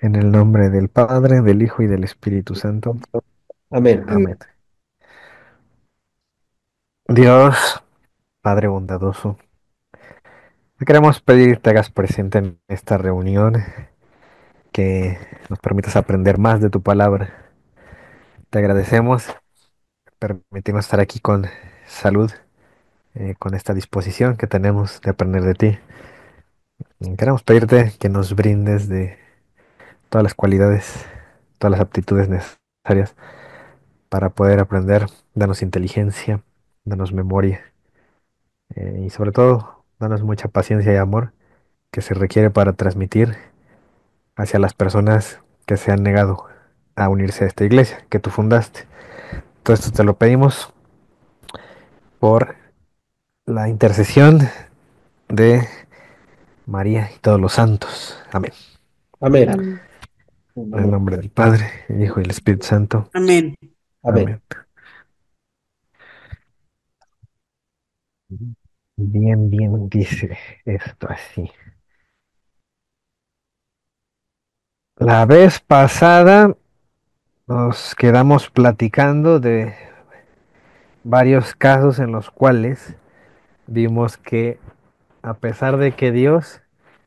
En el nombre del Padre, del Hijo y del Espíritu Santo. Amén. Amén. Dios, Padre bondadoso, te queremos pedir que te hagas presente en esta reunión, que nos permitas aprender más de tu palabra. Te agradecemos permitirnos estar aquí con salud, con esta disposición que tenemos de aprender de ti. Y queremos pedirte que nos brindes de todas las cualidades, todas las aptitudes necesarias para poder aprender. Danos inteligencia, danos memoria, y sobre todo, danos mucha paciencia y amor que se requiere para transmitir hacia las personas que se han negado a unirse a esta iglesia que tú fundaste. Todo esto te lo pedimos por la intercesión de María y todos los santos. Amén. Amén. Amén. En el nombre del Padre, el Hijo y el Espíritu Santo. Amén. Amén. Amén. Bien, bien, dice esto así. La vez pasada nos quedamos platicando de varios casos en los cuales vimos que a pesar de que Dios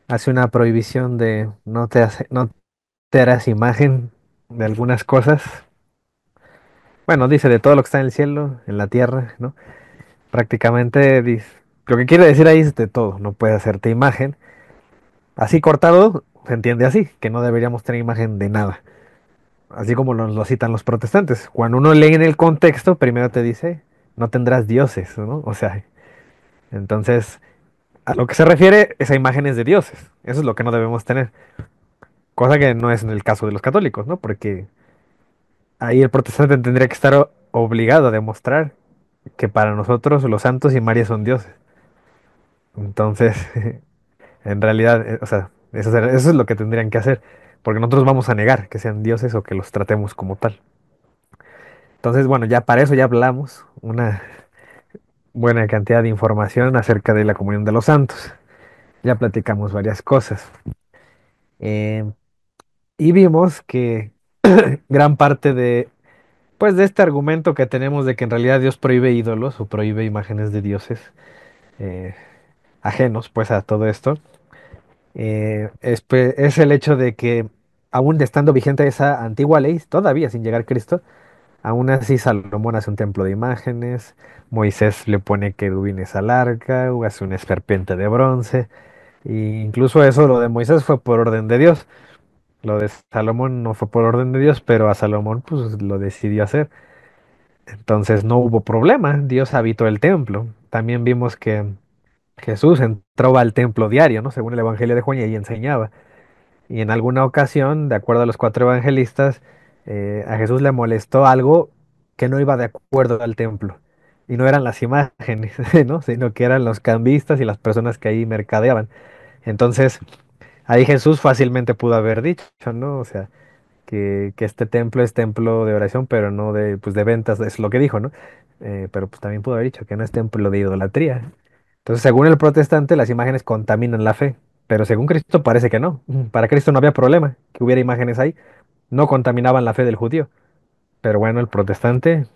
hace una prohibición de no te harás imagen de algunas cosas, bueno, dice de todo lo que está en el cielo, en la tierra, ¿no? Prácticamente dice, lo que quiere decir ahí es de todo, no puedes hacerte imagen. Así cortado, se entiende así, que no deberíamos tener imagen de nada. Así como lo citan los protestantes. Cuando uno lee en el contexto, primero te dice, no tendrás dioses, ¿no? O sea, entonces, a lo que se refiere es a imágenes de dioses. Eso es lo que no debemos tener. Cosa que no es en el caso de los católicos, ¿no? Porque ahí el protestante tendría que estar obligado a demostrar que para nosotros los santos y María son dioses. Entonces, en realidad, o sea, eso es lo que tendrían que hacer. Porque nosotros vamos a negar que sean dioses o que los tratemos como tal. Entonces, bueno, ya para eso ya hablamos una buena cantidad de información acerca de la comunión de los santos. Ya platicamos varias cosas. Eh, y vimos que gran parte de, pues, de este argumento que tenemos de que en realidad Dios prohíbe ídolos o prohíbe imágenes de dioses eh, ajenos, pues, a todo esto, es el hecho de que aún estando vigente esa antigua ley, todavía sin llegar Cristo, aún así Salomón hace un templo de imágenes, Moisés le pone querubines al arca, o hace una serpiente de bronce, e incluso eso, lo de Moisés fue por orden de Dios, lo de Salomón no fue por orden de Dios, pero a Salomón pues lo decidió hacer. Entonces no hubo problema, Dios habitó el templo. También vimos que Jesús entraba al templo diario, ¿no? Según el Evangelio de Juan, y ahí enseñaba. Y en alguna ocasión, de acuerdo a los cuatro evangelistas, a Jesús le molestó algo que no iba de acuerdo al templo. Y no eran las imágenes, ¿no? Sino que eran los cambistas y las personas que ahí mercadeaban. Entonces, ahí Jesús fácilmente pudo haber dicho, ¿no? O sea, que este templo es templo de oración, pero no de, pues, de ventas, es lo que dijo, ¿no? Pero pues también pudo haber dicho que no es templo de idolatría. Entonces, según el protestante, las imágenes contaminan la fe, pero según Cristo parece que no. Para Cristo no había problema que hubiera imágenes ahí, no contaminaban la fe del judío. Pero bueno, el protestante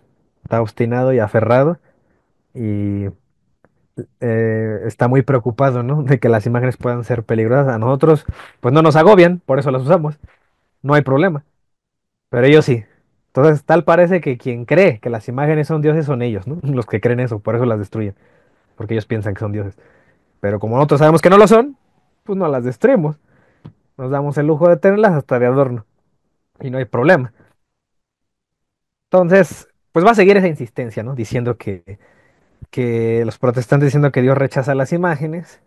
está obstinado y aferrado y está muy preocupado, ¿no? De que las imágenes puedan ser peligrosas. A nosotros, pues no nos agobian, por eso las usamos, no hay problema. Pero ellos sí. Entonces, tal parece que quien cree que las imágenes son dioses son ellos, ¿no? Los que creen eso, por eso las destruyen, porque ellos piensan que son dioses. Pero como nosotros sabemos que no lo son, pues no las destruimos. Nos damos el lujo de tenerlas hasta de adorno y no hay problema. Entonces, pues va a seguir esa insistencia, ¿no? Diciendo que los protestantes diciendo que Dios rechaza las imágenes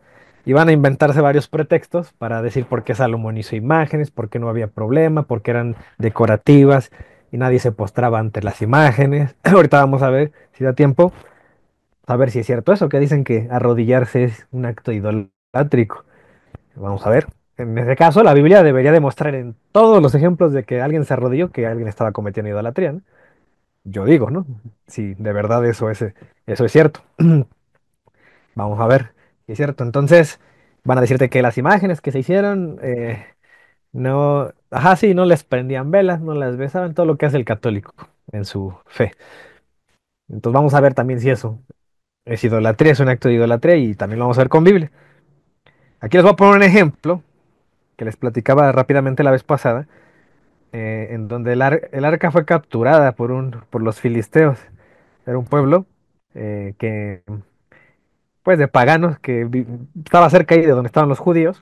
y van a inventarse varios pretextos para decir por qué Salomón hizo imágenes, por qué no había problema, por qué eran decorativas y nadie se postraba ante las imágenes. Ahorita vamos a ver si da tiempo, a ver si es cierto eso, que dicen que arrodillarse es un acto idolátrico. Vamos a ver. En ese caso, la Biblia debería demostrar en todos los ejemplos de que alguien se arrodilló que alguien estaba cometiendo idolatría, ¿no? Yo digo, ¿no? Si de verdad eso es cierto. Vamos a ver si es cierto. Entonces, van a decirte que las imágenes que se hicieron no. Ajá, sí, no les prendían velas, no las besaban, todo lo que hace el católico en su fe. Entonces vamos a ver también si eso es idolatría, es un acto de idolatría y también lo vamos a ver con Biblia. Aquí les voy a poner un ejemplo que les platicaba rápidamente la vez pasada, en donde el arca fue capturada por los filisteos. Era un pueblo que, pues, de paganos estaba cerca ahí de donde estaban los judíos.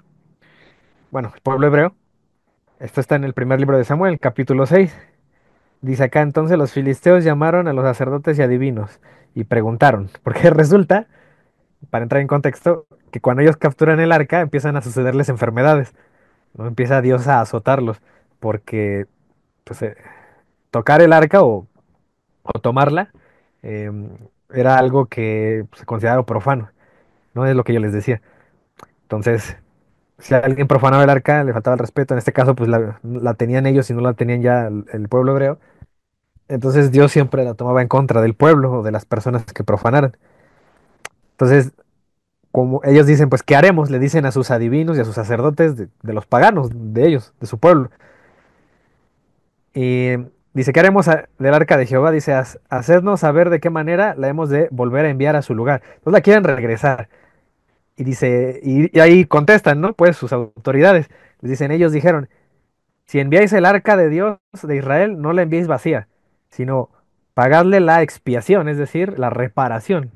Bueno, el pueblo hebreo. Esto está en el primer libro de Samuel, capítulo 6. Dice acá entonces los filisteos llamaron a los sacerdotes y adivinos y preguntaron, porque resulta, para entrar en contexto, que cuando ellos capturan el arca empiezan a sucederles enfermedades, ¿no? Empieza Dios a azotarlos, porque pues, tocar el arca o tomarla eh, era algo que se consideraba profano, ¿no? Es lo que yo les decía. Entonces, si alguien profanaba el arca, le faltaba el respeto. En este caso, pues la tenían ellos y no la tenían ya el pueblo hebreo. Entonces Dios siempre la tomaba en contra del pueblo o de las personas que profanaran. Entonces, como ellos dicen, pues, ¿qué haremos? Le dicen a sus adivinos y a sus sacerdotes de los paganos, de ellos, de su pueblo. Y dice, ¿qué haremos del arca de Jehová? Dice, hacednos saber de qué manera la hemos de volver a enviar a su lugar. Entonces la quieren regresar. Y dice, y ahí contestan, ¿no? Pues sus autoridades. Les dicen, ellos dijeron, si enviáis el arca de Dios de Israel, no la enviéis vacía, sino pagadle la expiación, es decir, la reparación.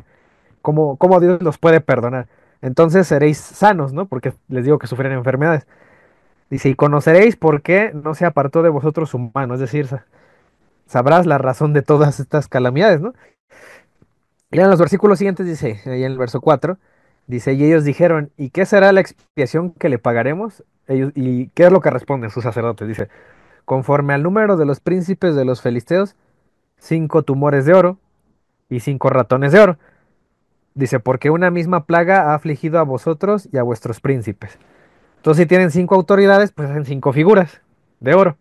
¿Cómo Dios los puede perdonar? Entonces seréis sanos, ¿no? Porque les digo que sufren enfermedades. Dice, y conoceréis por qué no se apartó de vosotros su mano, es decir, sabrás la razón de todas estas calamidades, ¿no? Y en los versículos siguientes dice, ahí en el verso 4 dice, y ellos dijeron, ¿y qué será la expiación que le pagaremos? Ellos, ¿y qué es lo que responden sus sacerdotes? Dice, conforme al número de los príncipes de los filisteos, 5 tumores de oro y 5 ratones de oro. Dice, porque una misma plaga ha afligido a vosotros y a vuestros príncipes. Entonces, si tienen 5 autoridades, pues hacen 5 figuras de oro.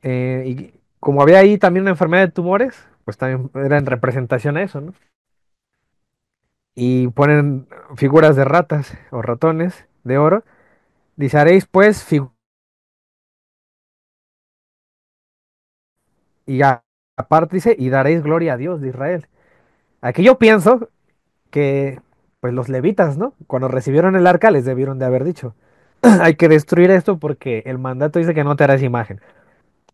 Y como había ahí también una enfermedad de tumores, pues también era en representación a eso, ¿no? Y ponen figuras de ratas o ratones de oro. Dice, haréis pues y aparte dice, y daréis gloria a Dios de Israel. Aquí yo pienso que pues los levitas, ¿no? Cuando recibieron el arca les debieron de haber dicho, hay que destruir esto porque el mandato dice que no te harás imagen.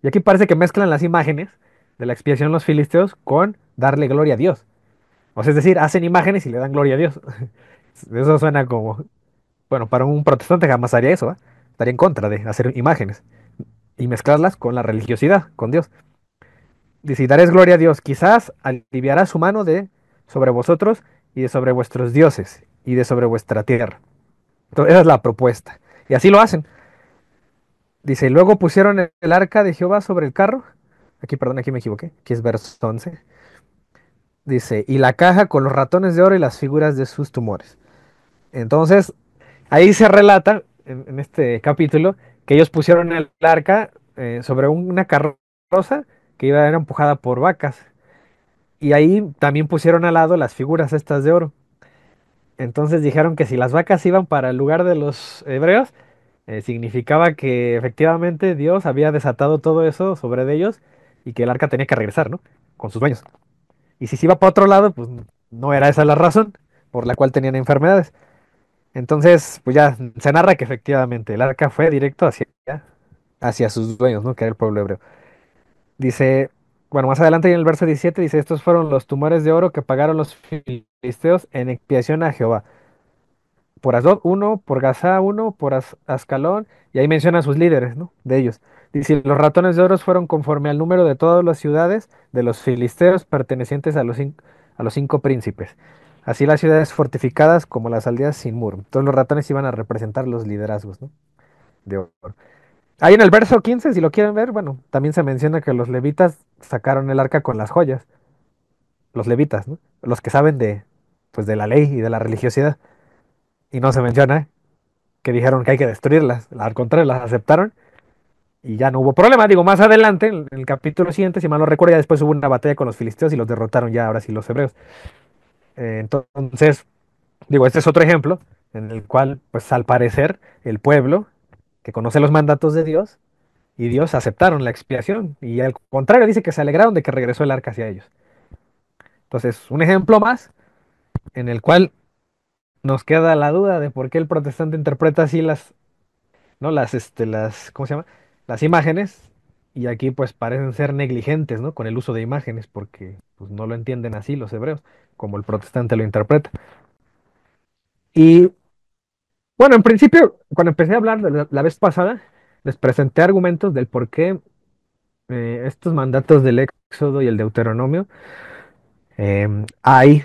Y aquí parece que mezclan las imágenes de la expiación los filisteos con darle gloria a Dios. O sea, es decir, hacen imágenes y le dan gloria a Dios. Eso suena como, bueno, para un protestante jamás haría eso, ¿eh? Estaría en contra de hacer imágenes y mezclarlas con la religiosidad, con Dios. Dice, y daréis gloria a Dios, quizás aliviará su mano de sobre vosotros y de sobre vuestros dioses y de sobre vuestra tierra. Entonces, esa es la propuesta. Y así lo hacen. Dice, y luego pusieron el arca de Jehová sobre el carro. Aquí, perdón, aquí me equivoqué. Aquí es verso 11. Dice, y la caja con los ratones de oro y las figuras de sus tumores. Entonces, ahí se relata, en este capítulo, que ellos pusieron el arca sobre una carroza que era empujada por vacas. Y ahí también pusieron al lado las figuras estas de oro. Entonces dijeron que si las vacas iban para el lugar de los hebreos, significaba que efectivamente Dios había desatado todo eso sobre de ellos y que el arca tenía que regresar, ¿no? Con sus dueños. Y si se iba para otro lado, pues no era esa la razón por la cual tenían enfermedades. Entonces, pues ya se narra que efectivamente el arca fue directo hacia sus dueños, ¿no? Que era el pueblo hebreo. Dice, bueno, más adelante en el verso 17 dice, estos fueron los tumores de oro que pagaron los filisteos en expiación a Jehová. Por Asdod uno, por Gazá uno, por Ascalón, y ahí menciona a sus líderes, ¿no? De ellos. Dice, los ratones de oro fueron conforme al número de todas las ciudades de los filisteos pertenecientes a los 5 príncipes. Así las ciudades fortificadas como las aldeas sin muro. Todos los ratones iban a representar los liderazgos, ¿no? De oro. Ahí en el verso 15, si lo quieren ver, bueno, también se menciona que los levitas sacaron el arca con las joyas. Los levitas, ¿no? Los que saben pues, de la ley y de la religiosidad. Y no se menciona que dijeron que hay que destruirlas. Al contrario, las aceptaron y ya no hubo problema. Digo, más adelante, en el capítulo siguiente, si mal no recuerdo, ya después hubo una batalla con los filisteos y los derrotaron ya ahora sí los hebreos. Entonces, digo, este es otro ejemplo en el cual, pues al parecer, el pueblo que conoce los mandatos de Dios y Dios aceptaron la expiación. Y al contrario, dice que se alegraron de que regresó el arca hacia ellos. Entonces, un ejemplo más en el cual nos queda la duda de por qué el protestante interpreta así las, ¿no? ¿Cómo se llama? Las imágenes. Y aquí pues parecen ser negligentes, ¿no? Con el uso de imágenes, porque pues, no lo entienden así los hebreos, como el protestante lo interpreta. Y bueno, en principio, cuando empecé a hablar de la vez pasada, les presenté argumentos del por qué estos mandatos del Éxodo y el Deuteronomio hay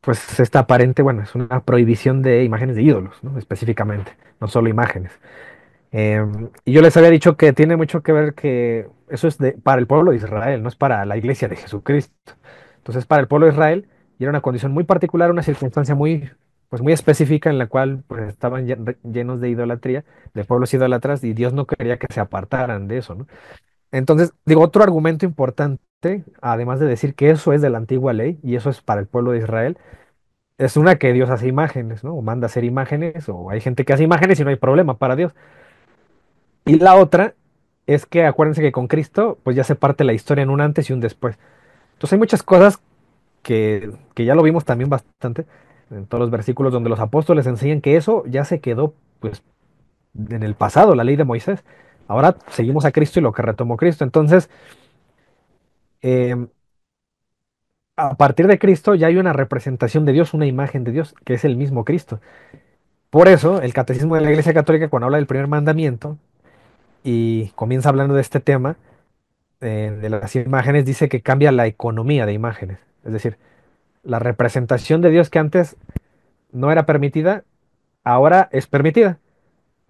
pues esta aparente, bueno, es una prohibición de imágenes de ídolos, ¿no? Específicamente, no solo imágenes. Y yo les había dicho que tiene mucho que ver que eso es para el pueblo de Israel, no es para la iglesia de Jesucristo. Entonces, para el pueblo de Israel, y era una condición muy particular, una circunstancia muy, pues muy específica en la cual pues, estaban llenos de idolatría, de pueblos idólatras, y Dios no quería que se apartaran de eso, ¿no? Entonces, digo, otro argumento importante, además de decir que eso es de la antigua ley y eso es para el pueblo de Israel, es una que Dios hace imágenes, ¿no? O manda hacer imágenes, o hay gente que hace imágenes y no hay problema para Dios. Y la otra es que acuérdense que con Cristo, pues ya se parte la historia en un antes y un después. Entonces hay muchas cosas que ya lo vimos también bastante en todos los versículos donde los apóstoles enseñan que eso ya se quedó, pues, en el pasado, la ley de Moisés. Ahora seguimos a Cristo y lo que retomó Cristo. Entonces, eh, a partir de Cristo ya hay una representación de Dios, una imagen de Dios, que es el mismo Cristo. Por eso, el Catecismo de la Iglesia Católica, cuando habla del primer mandamiento y comienza hablando de este tema, de las imágenes, dice que cambia la economía de imágenes. Es decir, la representación de Dios que antes no era permitida, ahora es permitida.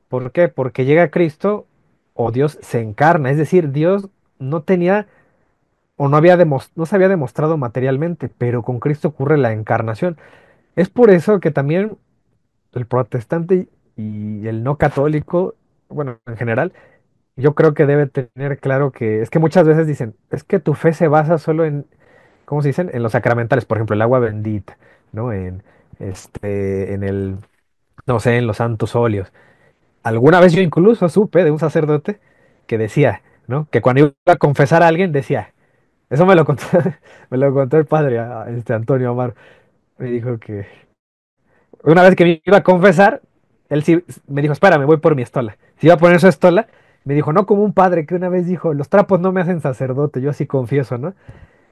¿Por qué? Porque llega Cristo o Dios se encarna. Es decir, Dios no tenía o no se había demostrado materialmente, pero con Cristo ocurre la encarnación. Es por eso que también el protestante y el no católico, bueno, en general, yo creo que debe tener claro que es que muchas veces dicen, es que tu fe se basa solo en, ¿cómo se dicen? En los sacramentales, por ejemplo, el agua bendita, ¿no? En el, no sé, en los santos óleos. Alguna vez yo incluso supe de un sacerdote que decía, ¿no? Que cuando iba a confesar a alguien decía, eso me lo contó, me lo contó el padre, Antonio Amar, me dijo que una vez que me iba a confesar, él sí me dijo, espera, me voy por mi estola. Se iba a poner su estola, me dijo, no como un padre que una vez dijo, los trapos no me hacen sacerdote, yo así confieso, ¿no?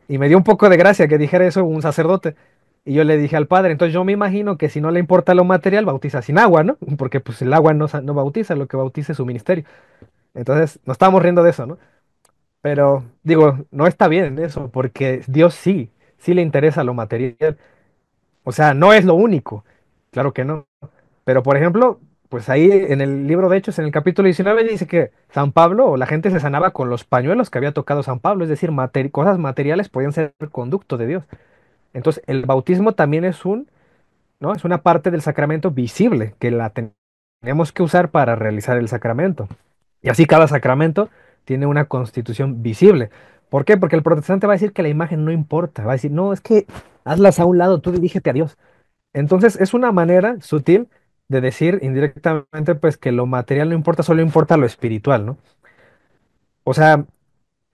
Y me dio un poco de gracia que dijera eso un sacerdote. Y yo le dije al padre, entonces yo me imagino que si no le importa lo material, bautiza sin agua, ¿no? Porque pues el agua no bautiza, lo que bautiza es su ministerio. Entonces nos estábamos riendo de eso, ¿no? Pero digo, no está bien eso, porque Dios sí le interesa lo material. O sea, no es lo único, claro que no. Pero por ejemplo, pues ahí en el libro de Hechos, en el capítulo 19, dice que San Pablo o la gente se sanaba con los pañuelos que había tocado San Pablo, es decir, cosas materiales podían ser el conducto de Dios. Entonces, el bautismo también es ¿no? Es una parte del sacramento visible que tenemos que usar para realizar el sacramento. Y así cada sacramento tiene una constitución visible. ¿Por qué? Porque el protestante va a decir que la imagen no importa, va a decir, no, es que hazlas a un lado, tú dirígete a Dios. Entonces, es una manera sutil de decir indirectamente, pues, que lo material no importa, solo importa lo espiritual, ¿no? O sea,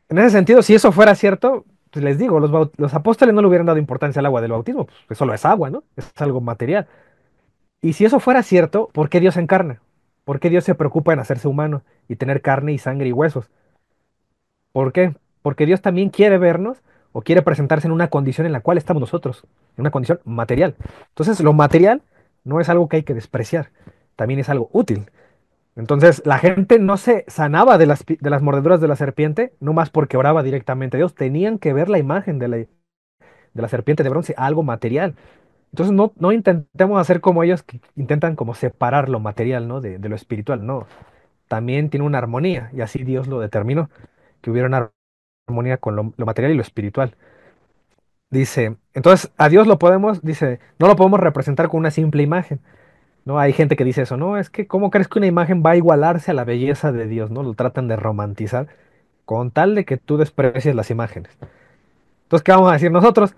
en ese sentido, si eso fuera cierto, pues les digo, los apóstoles no le hubieran dado importancia al agua del bautismo, pues solo es agua, ¿no? Es algo material. Y si eso fuera cierto, ¿por qué Dios se encarna? ¿Por qué Dios se preocupa en hacerse humano y tener carne y sangre y huesos? ¿Por qué? Porque Dios también quiere vernos o quiere presentarse en una condición en la cual estamos nosotros, en una condición material. Entonces, lo material no es algo que hay que despreciar, también es algo útil. Entonces, la gente no se sanaba de las mordeduras de la serpiente, no más porque oraba directamente a Dios, tenían que ver la imagen de la serpiente de bronce, algo material. Entonces no intentemos hacer como ellos que intentan como separar lo material, ¿no? De lo espiritual, no. También tiene una armonía y así Dios lo determinó, que hubiera una armonía con lo material y lo espiritual. Dice, entonces a Dios lo podemos, dice, no lo podemos representar con una simple imagen, ¿no? Hay gente que dice eso, no, es que ¿cómo crees que una imagen va a igualarse a la belleza de Dios, ¿no? Lo tratan de romantizar con tal de que tú desprecies las imágenes. Entonces, ¿qué vamos a decir nosotros?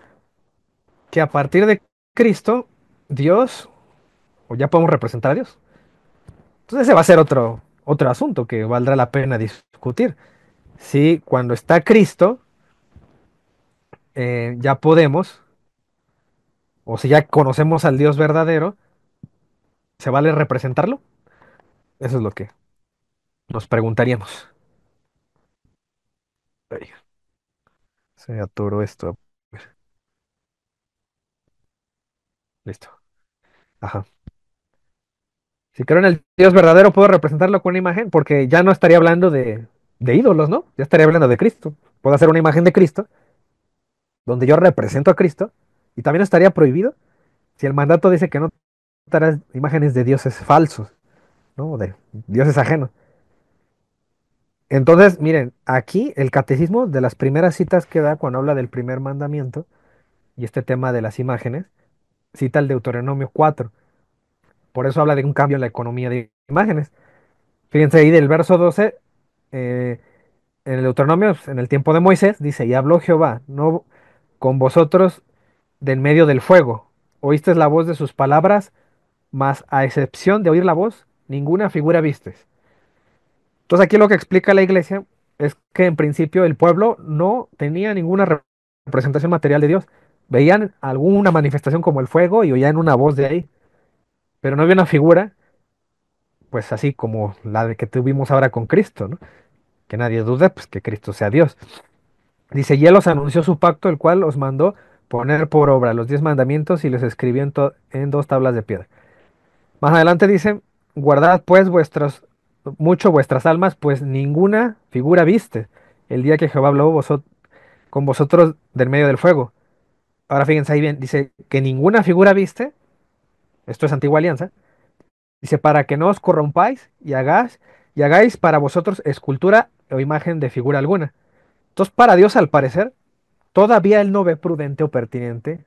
Que a partir de Cristo, Dios, o ya podemos representar a Dios. Entonces ese va a ser otro. otro asunto que valdrá la pena discutir. Si cuando está Cristo, ya podemos, o si ya conocemos al Dios verdadero, ¿se vale representarlo? Eso es lo que nos preguntaríamos. Ay, se atoró esto. Listo. Ajá. Si creo en el Dios verdadero, puedo representarlo con una imagen, porque ya no estaría hablando de ídolos, ¿no? Ya estaría hablando de Cristo. Puedo hacer una imagen de Cristo, donde yo represento a Cristo, y también estaría prohibido si el mandato dice que no harás imágenes de dioses falsos, ¿no? De dioses ajenos. Entonces, miren, aquí el catecismo de las primeras citas que da cuando habla del primer mandamiento y este tema de las imágenes, cita el Deuteronomio 4. Por eso habla de un cambio en la economía de imágenes. Fíjense ahí del verso 12, eh, en el Deuteronomio, pues, en el tiempo de Moisés, dice, y habló Jehová, no con vosotros del medio del fuego. Oísteis la voz de sus palabras, mas a excepción de oír la voz, ninguna figura vistes. Entonces aquí lo que explica la iglesia es que en principio el pueblo no tenía ninguna representación material de Dios. Veían alguna manifestación como el fuego y oían una voz de ahí, pero no había una figura, pues así como la de que tuvimos ahora con Cristo, ¿no? Que nadie dude, pues que Cristo sea Dios. Dice, y él os anunció su pacto, el cual os mandó poner por obra los 10 mandamientos y les escribió en 2 tablas de piedra. Más adelante dice, guardad pues mucho vuestras almas, pues ninguna figura viste el día que Jehová habló con vosotros del medio del fuego. Ahora fíjense ahí bien, dice que ninguna figura viste, esto es antigua alianza, dice para que no os corrompáis y hagáis para vosotros escultura o imagen de figura alguna. Entonces para Dios al parecer, todavía él no ve prudente o pertinente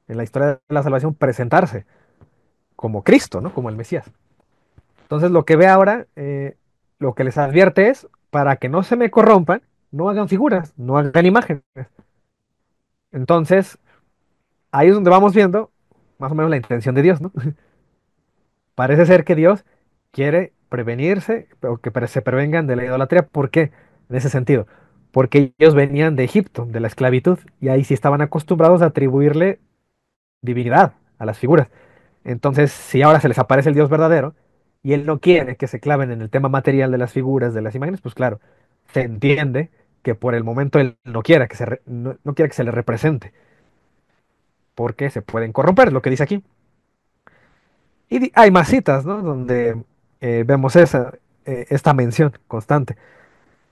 en la historia de la salvación presentarse como Cristo, ¿no? Como el Mesías. Entonces lo que ve ahora, lo que les advierte es, para que no se me corrompan, no hagan figuras, no hagan imágenes. Entonces, ahí es donde vamos viendo más o menos la intención de Dios, ¿no? Parece ser que Dios quiere prevenirse, o que se prevengan de la idolatría. ¿Por qué? En ese sentido. Porque ellos venían de Egipto, de la esclavitud, y ahí sí estaban acostumbrados a atribuirle divinidad a las figuras. Entonces, si ahora se les aparece el Dios verdadero y él no quiere que se claven en el tema material de las figuras, de las imágenes, pues claro, se entiende que por el momento él no quiera no quiera que se le represente, porque se pueden corromper, lo que dice aquí. Y hay más citas, ¿no? Donde vemos esta mención constante.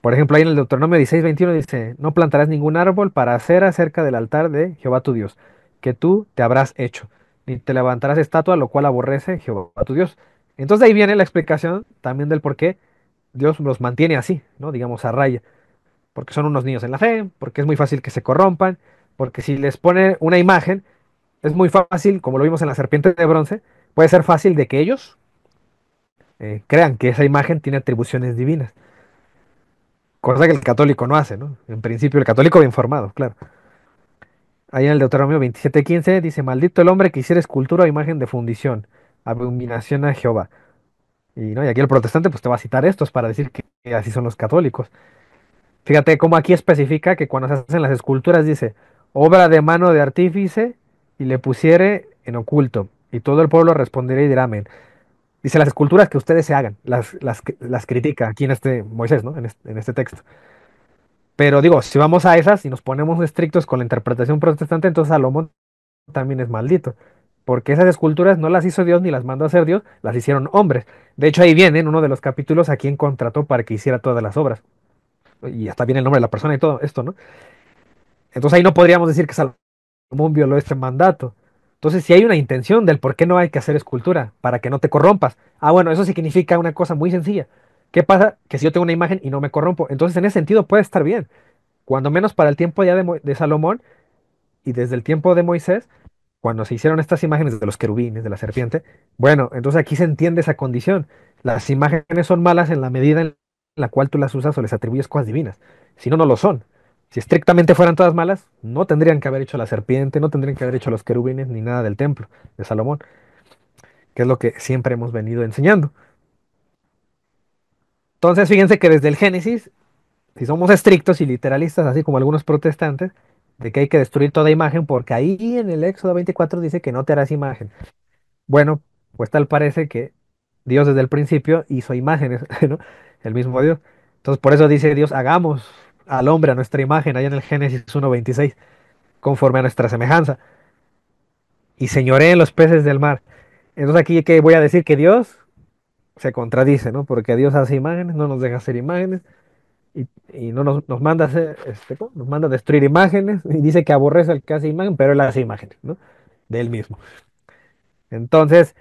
Por ejemplo, ahí en el Deuteronomio 16:21 dice, no plantarás ningún árbol para hacer acerca del altar de Jehová tu Dios, que tú te habrás hecho, ni te levantarás estatua, lo cual aborrece Jehová tu Dios. Entonces de ahí viene la explicación también del por qué Dios los mantiene así, ¿no? Digamos a raya, porque son unos niños en la fe, porque es muy fácil que se corrompan, porque si les pone una imagen, es muy fácil, como lo vimos en la serpiente de bronce, puede ser fácil de que ellos crean que esa imagen tiene atribuciones divinas. Cosa que el católico no hace, ¿no? En principio, el católico bien formado, claro. Ahí en el Deuteronomio 27:15 dice, maldito el hombre que hiciera escultura o imagen de fundición, abominación a Jehová. Y aquí el protestante pues te va a citar estos para decir que así son los católicos. Fíjate cómo aquí especifica que cuando se hacen las esculturas dice, obra de mano de artífice y le pusiere en oculto. Y todo el pueblo responderá y dirá amén. Dice las esculturas que ustedes se hagan, las critica aquí en este Moisés, ¿no? En este texto. Pero digo, si vamos a esas y nos ponemos estrictos con la interpretación protestante, entonces Salomón también es maldito. Porque esas esculturas no las hizo Dios ni las mandó a hacer Dios, las hicieron hombres. De hecho, ahí viene en uno de los capítulos a quien contrató para que hiciera todas las obras. Y hasta viene el nombre de la persona y todo esto, ¿no? Entonces ahí no podríamos decir que Salomón violó este mandato. Entonces, si hay una intención del por qué no hay que hacer escultura, para que no te corrompas. Ah, bueno, eso significa una cosa muy sencilla. ¿Qué pasa? Que si yo tengo una imagen y no me corrompo, entonces en ese sentido puede estar bien. Cuando menos para el tiempo ya de Salomón y desde el tiempo de Moisés, cuando se hicieron estas imágenes de los querubines, de la serpiente, bueno, entonces aquí se entiende esa condición. Las imágenes son malas en la medida en la cual tú las usas o les atribuyes cosas divinas. Si no, no lo son. Si estrictamente fueran todas malas, no tendrían que haber hecho la serpiente, no tendrían que haber hecho los querubines ni nada del templo de Salomón, que es lo que siempre hemos venido enseñando. Entonces, fíjense que desde el Génesis, si somos estrictos y literalistas, así como algunos protestantes, de que hay que destruir toda imagen, porque ahí en el Éxodo 24 dice que no te harás imagen. Bueno, pues tal parece que Dios desde el principio hizo imágenes, ¿no? El mismo Dios. Entonces, por eso dice Dios, hagamos al hombre a nuestra imagen, allá en el Génesis 1:26, conforme a nuestra semejanza, y señoré en los peces del mar. Entonces aquí que voy a decir que Dios se contradice, ¿no? Porque Dios hace imágenes, no nos deja hacer imágenes, y no nos manda a hacer, ¿cómo? Nos manda a destruir imágenes, y dice que aborrece al que hace imagen, pero él hace imágenes, ¿no? De él mismo. Entonces,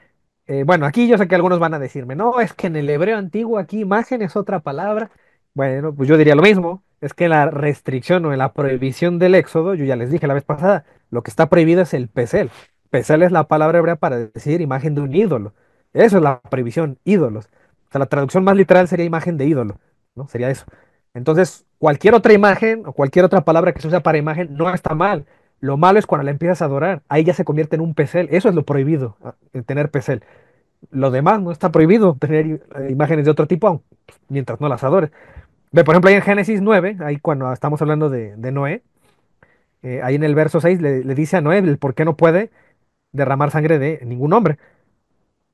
bueno, aquí yo sé que algunos van a decirme, no, es que en el hebreo antiguo aquí imagen es otra palabra. Bueno, pues yo diría lo mismo, es que la restricción o la prohibición del éxodo, yo ya les dije la vez pasada, lo que está prohibido es el pesel. Pesel es la palabra hebrea para decir imagen de un ídolo. Eso es la prohibición, ídolos. O sea, la traducción más literal sería imagen de ídolo, ¿no? Sería eso. Entonces, cualquier otra imagen o cualquier otra palabra que se usa para imagen no está mal. Lo malo es cuando la empiezas a adorar. Ahí ya se convierte en un pesel. Eso es lo prohibido, tener pesel. Lo demás no está prohibido tener imágenes de otro tipo, mientras no las adores. Ve, por ejemplo, ahí en Génesis 9, ahí cuando estamos hablando de Noé, ahí en el verso 6 le dice a Noé el por qué no puede derramar sangre de ningún hombre.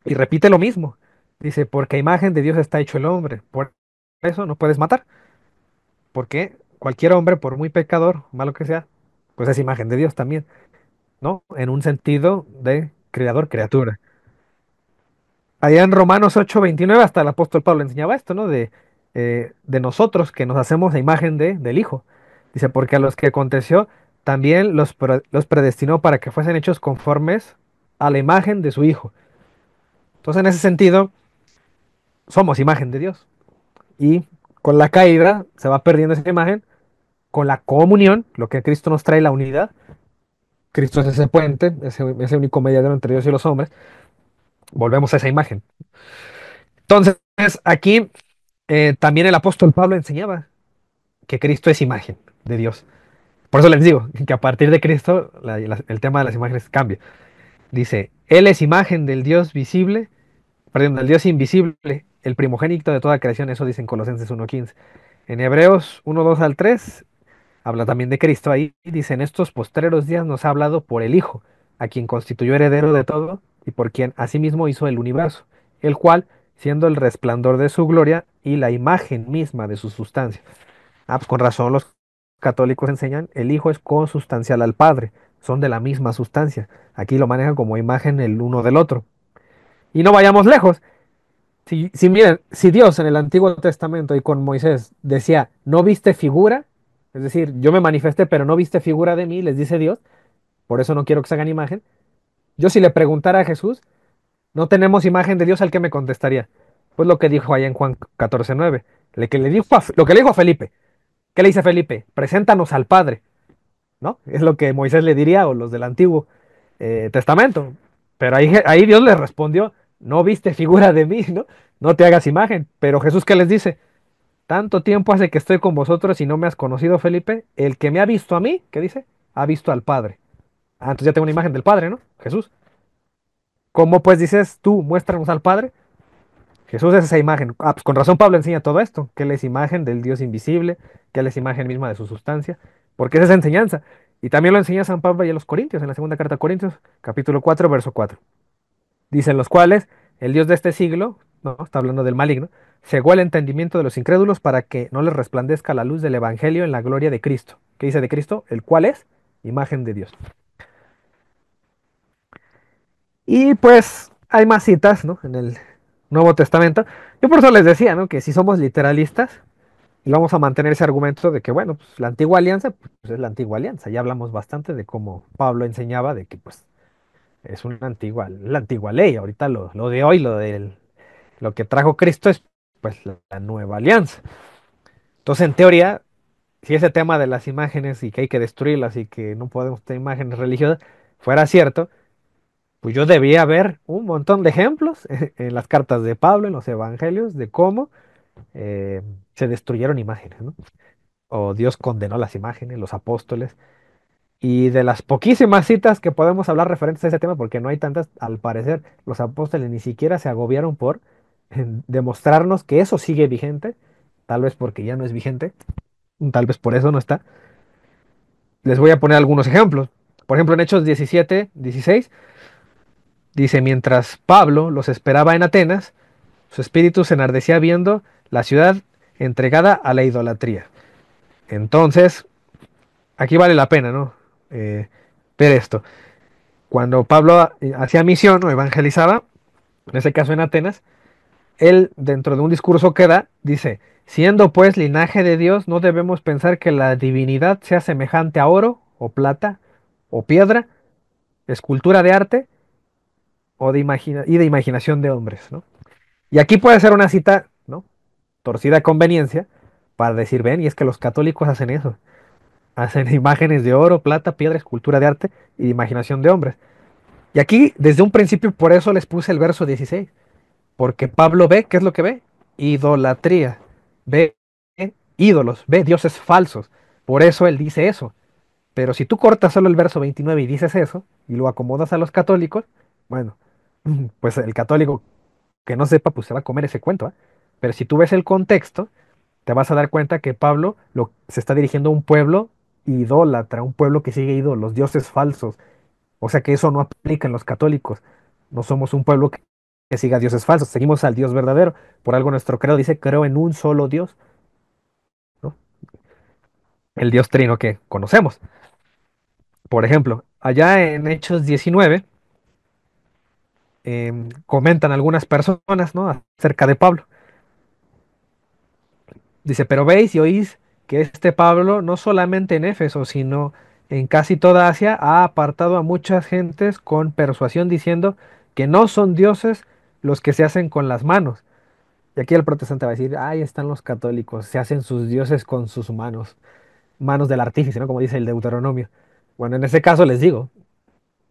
Y repite lo mismo. Dice, porque a imagen de Dios está hecho el hombre. Por eso no puedes matar. Porque cualquier hombre, por muy pecador, malo que sea, pues es imagen de Dios también, ¿no? En un sentido de creador, criatura. Allá en Romanos 8:29 hasta el apóstol Pablo enseñaba esto, ¿no? De nosotros que nos hacemos a imagen del Hijo. Dice, porque a los que aconteció, también los predestinó para que fuesen hechos conformes a la imagen de su Hijo. Entonces, en ese sentido, somos imagen de Dios. Y con la caída se va perdiendo esa imagen, con la comunión, lo que Cristo nos trae, la unidad. Cristo es ese puente, ese único mediador entre Dios y los hombres. Volvemos a esa imagen. Entonces, aquí también el apóstol Pablo enseñaba que Cristo es imagen de Dios. Por eso les digo que a partir de Cristo el tema de las imágenes cambia. Dice, Él es imagen del Dios visible, perdón, del Dios invisible, el primogénito de toda creación, eso dice en Colosenses 1:15. En Hebreos 1:2 al 3 habla también de Cristo ahí, dice, en estos postreros días nos ha hablado por el Hijo, a quien constituyó heredero de todo y por quien asimismo hizo el universo, el cual, siendo el resplandor de su gloria y la imagen misma de su sustancia. Ah, pues con razón los católicos enseñan, el Hijo es consustancial al Padre, son de la misma sustancia. Aquí lo manejan como imagen el uno del otro. Y no vayamos lejos. Si miren, si Dios en el Antiguo Testamento y con Moisés decía, no viste figura, es decir, yo me manifesté, pero no viste figura de mí, les dice Dios, por eso no quiero que se hagan imagen. Yo si le preguntara a Jesús, no tenemos imagen de Dios, ¿al que me contestaría? Pues lo que dijo allá en Juan 14:9, lo que le dijo a Felipe. ¿Qué le dice Felipe? Preséntanos al Padre, ¿no? Es lo que Moisés le diría o los del Antiguo Testamento. Pero ahí Dios le respondió, no viste figura de mí, ¿no? No te hagas imagen. Pero Jesús, ¿qué les dice? Tanto tiempo hace que estoy con vosotros y no me has conocido, Felipe. El que me ha visto a mí, ¿qué dice? Ha visto al Padre. Ah, entonces ya tengo una imagen del Padre, ¿no? Jesús. ¿Cómo pues dices tú, muéstranos al Padre? Jesús es esa imagen. Ah, pues con razón Pablo enseña todo esto, que Él es imagen del Dios invisible, que Él es imagen misma de su sustancia, porque es esa enseñanza. Y también lo enseña San Pablo y a los Corintios, en la segunda carta a Corintios, capítulo 4, verso 4. Dicen los cuales, el Dios de este siglo, no, está hablando del maligno, cegó el entendimiento de los incrédulos para que no les resplandezca la luz del Evangelio en la gloria de Cristo. ¿Qué dice de Cristo? El cual es imagen de Dios. Y pues hay más citas, ¿no? En el Nuevo Testamento. Yo por eso les decía, ¿no? Que si somos literalistas, y vamos a mantener ese argumento de que, bueno, pues la antigua alianza, pues es la antigua alianza. Ya hablamos bastante de cómo Pablo enseñaba de que, pues, es una antigua, la antigua ley. Ahorita lo de hoy, lo que trajo Cristo es, pues, la nueva alianza. Entonces, en teoría, si ese tema de las imágenes y que hay que destruirlas y que no podemos tener imágenes religiosas fuera cierto, pues yo debía ver un montón de ejemplos en las cartas de Pablo, en los evangelios, de cómo eh, se destruyeron imágenes, ¿no? O Dios condenó las imágenes, los apóstoles. Y de las poquísimas citas que podemos hablar referentes a ese tema, porque no hay tantas, al parecer los apóstoles ni siquiera se agobiaron por en demostrarnos que eso sigue vigente, tal vez porque ya no es vigente, tal vez por eso no está. Les voy a poner algunos ejemplos. Por ejemplo, en Hechos 17, 16, dice, mientras Pablo los esperaba en Atenas, su espíritu se enardecía viendo la ciudad entregada a la idolatría. Entonces, aquí vale la pena, ¿no? Ver esto. Cuando Pablo hacía misión o evangelizaba, en ese caso en Atenas, él dentro de un discurso que da, dice, siendo pues linaje de Dios, no debemos pensar que la divinidad sea semejante a oro o plata o piedra, escultura de arte o y de imaginación de hombres, ¿no? Y aquí puede ser una cita, ¿no? Torcida a conveniencia para decir, ven, y es que los católicos hacen eso, hacen imágenes de oro, plata, piedra, escultura de arte y de imaginación de hombres. Y aquí, desde un principio, por eso les puse el verso 16, porque Pablo ve, ¿qué es lo que ve? Idolatría, ve ídolos, ve dioses falsos. Por eso él dice eso. Pero si tú cortas solo el verso 29 y dices eso, y lo acomodas a los católicos, bueno, pues el católico que no sepa, pues se va a comer ese cuento, ¿eh? Pero si tú ves el contexto, te vas a dar cuenta que Pablo se está dirigiendo a un pueblo idólatra, un pueblo que sigue ídolos, dioses falsos. O sea que eso no aplica en los católicos. No somos un pueblo que siga dioses falsos, seguimos al Dios verdadero. Por algo nuestro credo dice, creo en un solo Dios, ¿no? El Dios trino que conocemos. Por ejemplo, allá en Hechos 19, comentan algunas personas, ¿no? Acerca de Pablo. Dice, pero veis y oís que este Pablo, no solamente en Éfeso, sino en casi toda Asia, ha apartado a muchas gentes con persuasión diciendo que no son dioses los que se hacen con las manos. Y aquí el protestante va a decir, ahí están los católicos, se hacen sus dioses con sus manos, manos del artífice, ¿no? Como dice el Deuteronomio. Bueno, en ese caso les digo,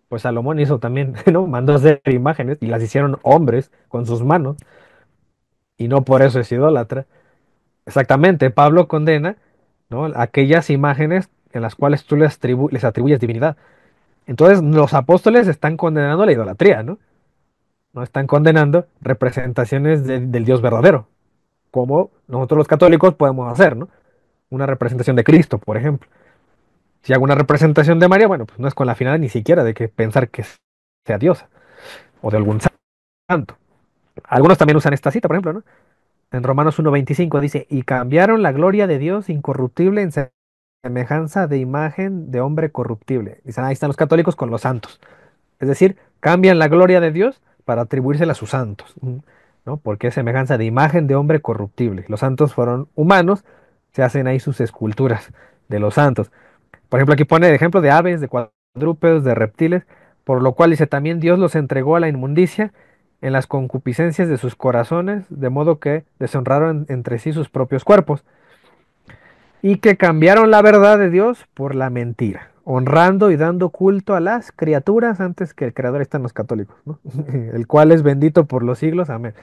pues Salomón hizo también, ¿no? Mandó hacer imágenes y las hicieron hombres con sus manos, y no por eso es idólatra. Exactamente, Pablo condena, ¿no? Aquellas imágenes en las cuales tú les atribuyes divinidad. Entonces, los apóstoles están condenando la idolatría, ¿no? No están condenando representaciones del Dios verdadero, como nosotros los católicos podemos hacer, ¿no? Una representación de Cristo, por ejemplo. Si hago una representación de María, bueno, pues no es con la finalidad ni siquiera de que pensar que sea diosa o de algún santo. Algunos también usan esta cita, por ejemplo, ¿no? En Romanos 1:25 dice, y cambiaron la gloria de Dios incorruptible en semejanza de imagen de hombre corruptible. Dicen, ahí están los católicos con los santos. Es decir, cambian la gloria de Dios para atribuírsela a sus santos, ¿no? Porque es semejanza de imagen de hombre corruptible. Los santos fueron humanos, se hacen ahí sus esculturas de los santos. Por ejemplo, aquí pone el ejemplo de aves, de cuadrúpedos, de reptiles, por lo cual dice, también Dios los entregó a la inmundicia en las concupiscencias de sus corazones, de modo que deshonraron entre sí sus propios cuerpos, y que cambiaron la verdad de Dios por la mentira, honrando y dando culto a las criaturas antes que el Creador. Están los católicos, ¿no? El cual es bendito por los siglos, amén.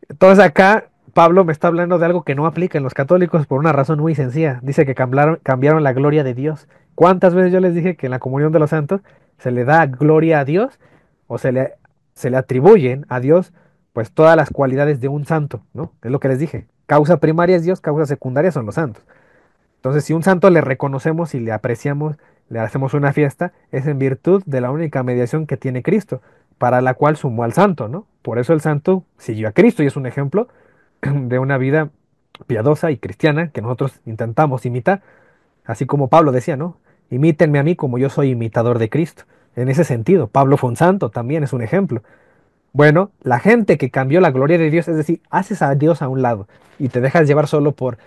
Entonces acá Pablo me está hablando de algo que no aplica en los católicos por una razón muy sencilla. Dice que cambiaron la gloria de Dios. ¿Cuántas veces yo les dije que en la comunión de los santos se le da gloria a Dios o se le atribuyen a Dios pues todas las cualidades de un santo, ¿no? Es lo que les dije. Causa primaria es Dios, causa secundaria son los santos. Entonces, si un santo le reconocemos y le apreciamos, le hacemos una fiesta, es en virtud de la única mediación que tiene Cristo, para la cual sumó al santo, ¿no? Por eso el santo siguió a Cristo y es un ejemplo de una vida piadosa y cristiana que nosotros intentamos imitar, así como Pablo decía, ¿no? Imítenme a mí como yo soy imitador de Cristo. En ese sentido, Pablo fue un santo, también es un ejemplo. Bueno, la gente que cambió la gloria de Dios, es decir, haces a Dios a un lado y te dejas llevar solo por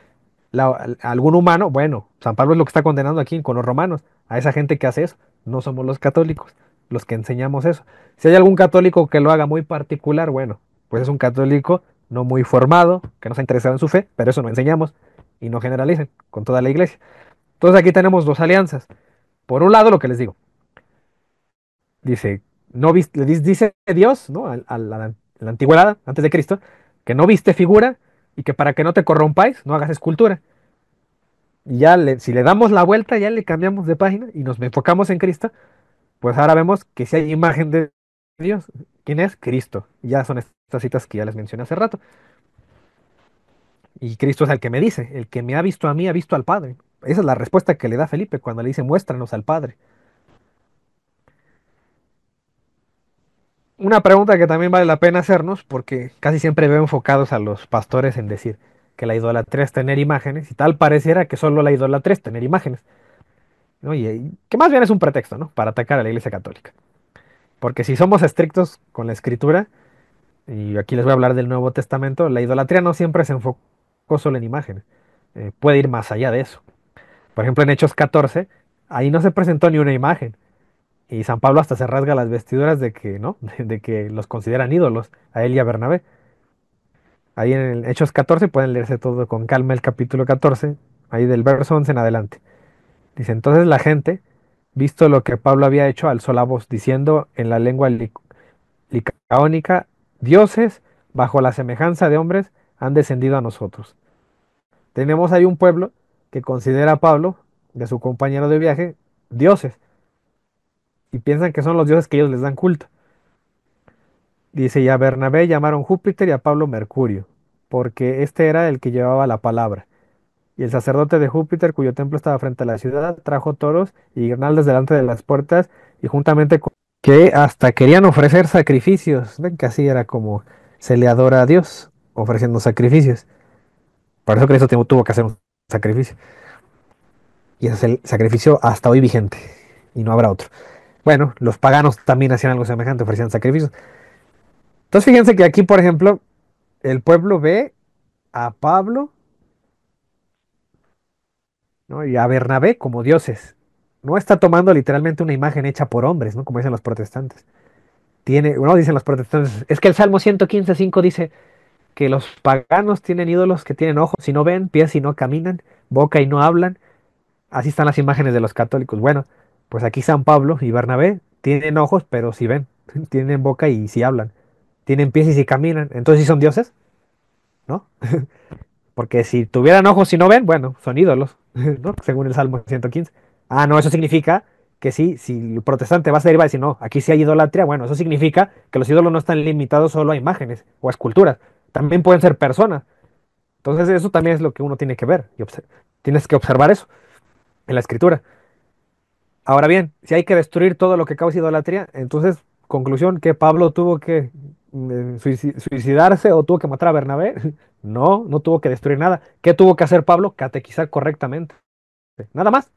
algún humano, bueno, San Pablo es lo que está condenando aquí con los romanos, a esa gente que hace eso. No somos los católicos los que enseñamos eso. Si hay algún católico que lo haga muy particular, bueno, pues es un católico no muy formado, que no se ha interesado en su fe, pero eso no enseñamos y no generalicen con toda la iglesia. Entonces aquí tenemos dos alianzas. Por un lado, lo que les digo, dice, no dice Dios, ¿no? En la antigüedad, antes de Cristo, que no viste figura y que para que no te corrompáis, no hagas escultura. Y ya si le damos la vuelta, ya le cambiamos de página y nos enfocamos en Cristo, pues ahora vemos que si hay imagen de Dios. ¿Quién es? Cristo. Ya son estas citas que ya les mencioné hace rato. Y Cristo es el que me dice, el que me ha visto a mí ha visto al Padre. Esa es la respuesta que le da Felipe cuando le dice, muéstranos al Padre. Una pregunta que también vale la pena hacernos, porque casi siempre veo enfocados a los pastores en decir que la idolatría es tener imágenes, y tal pareciera que solo la idolatría es tener imágenes, ¿no? Y que más bien es un pretexto, ¿no? Para atacar a la Iglesia Católica. Porque si somos estrictos con la Escritura, y aquí les voy a hablar del Nuevo Testamento, la idolatría no siempre se enfocó solo en imágenes, puede ir más allá de eso. Por ejemplo, en Hechos 14, ahí no se presentó ni una imagen, y San Pablo hasta se rasga las vestiduras de que, ¿no? De que los consideran ídolos, a él y a Bernabé. Ahí en el Hechos 14 pueden leerse todo con calma el capítulo 14, ahí del verso 11 en adelante. Dice, entonces la gente, visto lo que Pablo había hecho, alzó la voz diciendo en la lengua licaónica, dioses, bajo la semejanza de hombres, han descendido a nosotros. Tenemos ahí un pueblo que considera a Pablo, de su compañero de viaje, dioses, y piensan que son los dioses que ellos les dan culto. Dice, y a Bernabé llamaron Júpiter y a Pablo Mercurio, porque este era el que llevaba la palabra. Y el sacerdote de Júpiter, cuyo templo estaba frente a la ciudad, trajo toros y guirnaldas delante de las puertas y juntamente con que hasta querían ofrecer sacrificios. Ven que así era como se le adora a Dios, ofreciendo sacrificios. Por eso Cristo tuvo que hacer un sacrificio. Y ese es el sacrificio hasta hoy vigente. Y no habrá otro. Bueno, los paganos también hacían algo semejante, ofrecían sacrificios. Entonces fíjense que aquí, por ejemplo, el pueblo ve a Pablo, ¿no? Y a Bernabé como dioses. No está tomando literalmente una imagen hecha por hombres, ¿no? Como dicen los protestantes. No dicen los protestantes. Es que el Salmo 115:5 dice que los paganos tienen ídolos que tienen ojos y no ven, pies y no caminan, boca y no hablan. Así están las imágenes de los católicos. Bueno, pues aquí San Pablo y Bernabé tienen ojos, pero sí ven. Tienen boca y sí hablan. Tienen pies y sí caminan. Entonces sí son dioses, ¿no? Porque si tuvieran ojos y no ven, bueno, son ídolos, ¿no? Según el Salmo 115. Ah, no, eso significa que sí, si el protestante va a ser y va a decir, no, aquí sí hay idolatría, bueno, eso significa que los ídolos no están limitados solo a imágenes o a esculturas, también pueden ser personas. Entonces eso también es lo que uno tiene que ver y tienes que observar eso en la escritura. Ahora bien, si hay que destruir todo lo que causa idolatría, entonces, conclusión, que Pablo tuvo que suicidarse o tuvo que matar a Bernabé. No, no tuvo que destruir nada. ¿Qué tuvo que hacer Pablo? Catequizar correctamente. Nada más.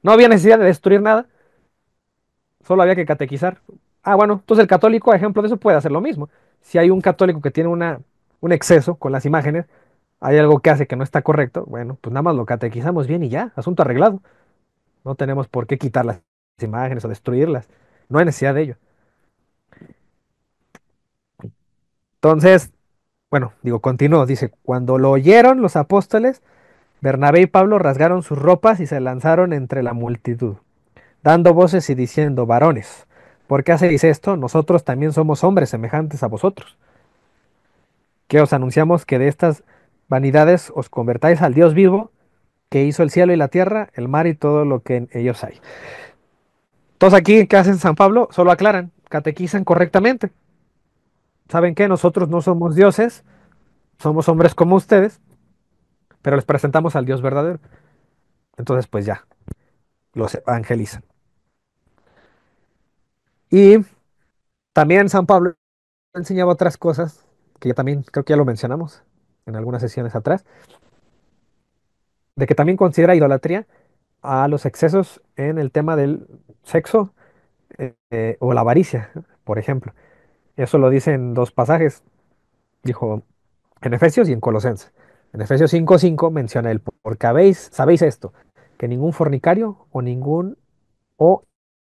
No había necesidad de destruir nada, solo había que catequizar. Ah, bueno, entonces el católico, a ejemplo de eso, puede hacer lo mismo. Si hay un católico que tiene un exceso con las imágenes, hay algo que hace que no está correcto, bueno, pues nada más lo catequizamos bien y ya, asunto arreglado. No tenemos por qué quitar las imágenes o destruirlas. No hay necesidad de ello. Entonces, bueno, digo, continúo. Dice, cuando lo oyeron los apóstoles, Bernabé y Pablo rasgaron sus ropas y se lanzaron entre la multitud, dando voces y diciendo, varones, ¿por qué hacéis esto? Nosotros también somos hombres semejantes a vosotros, que os anunciamos que de estas vanidades os convertáis al Dios vivo, que hizo el cielo y la tierra, el mar y todo lo que en ellos hay. Todos aquí, ¿qué hacen San Pablo? Solo aclaran, catequizan correctamente. ¿Saben qué? Nosotros no somos dioses, somos hombres como ustedes, pero les presentamos al Dios verdadero. Entonces, pues ya, los evangelizan. Y también San Pablo enseñaba otras cosas, que ya también creo que ya lo mencionamos en algunas sesiones atrás, de que también considera idolatría a los excesos en el tema del sexo o la avaricia, por ejemplo. Eso lo dice en dos pasajes, dijo en Efesios y en Colosenses. En Efesios 5:5 menciona el porque sabéis esto, que ningún fornicario o ningún o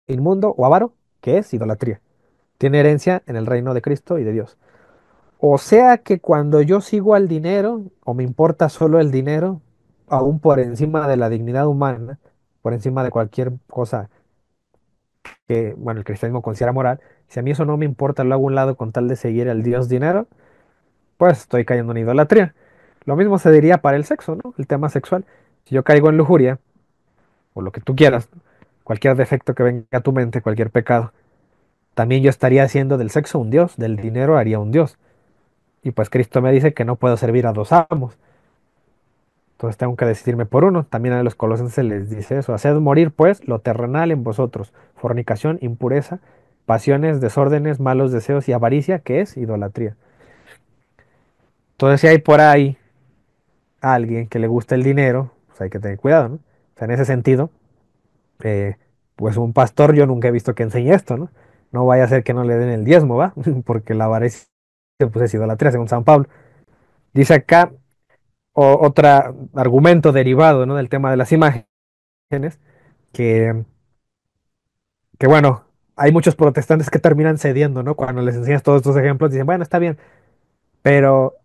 inmundo o avaro, que es idolatría, tiene herencia en el reino de Cristo y de Dios. O sea que cuando yo sigo al dinero, o me importa solo el dinero, aún por encima de la dignidad humana, por encima de cualquier cosa que, bueno, el cristianismo considera moral, si a mí eso no me importa, lo hago a un lado con tal de seguir al Dios dinero, pues estoy cayendo en idolatría. Lo mismo se diría para el sexo, ¿no? El tema sexual. Si yo caigo en lujuria, o lo que tú quieras, cualquier defecto que venga a tu mente, cualquier pecado, también yo estaría haciendo del sexo un dios, del dinero haría un dios. Y pues Cristo me dice que no puedo servir a dos amos. Entonces tengo que decidirme por uno. También a los colosenses les dice eso. Haced morir pues lo terrenal en vosotros. Fornicación, impureza, pasiones, desórdenes, malos deseos y avaricia, que es idolatría. Entonces si hay por ahí alguien que le gusta el dinero, pues hay que tener cuidado, ¿no? O sea, en ese sentido, eh, pues un pastor yo nunca he visto que enseñe esto, ¿no? No vaya a ser que no le den el diezmo, ¿va? Porque la avaricia pues es idolatría, según San Pablo. Dice acá otro argumento derivado, ¿no? Del tema de las imágenes, que, que bueno, hay muchos protestantes que terminan cediendo, ¿no? Cuando les enseñas todos estos ejemplos, dicen, bueno, está bien, pero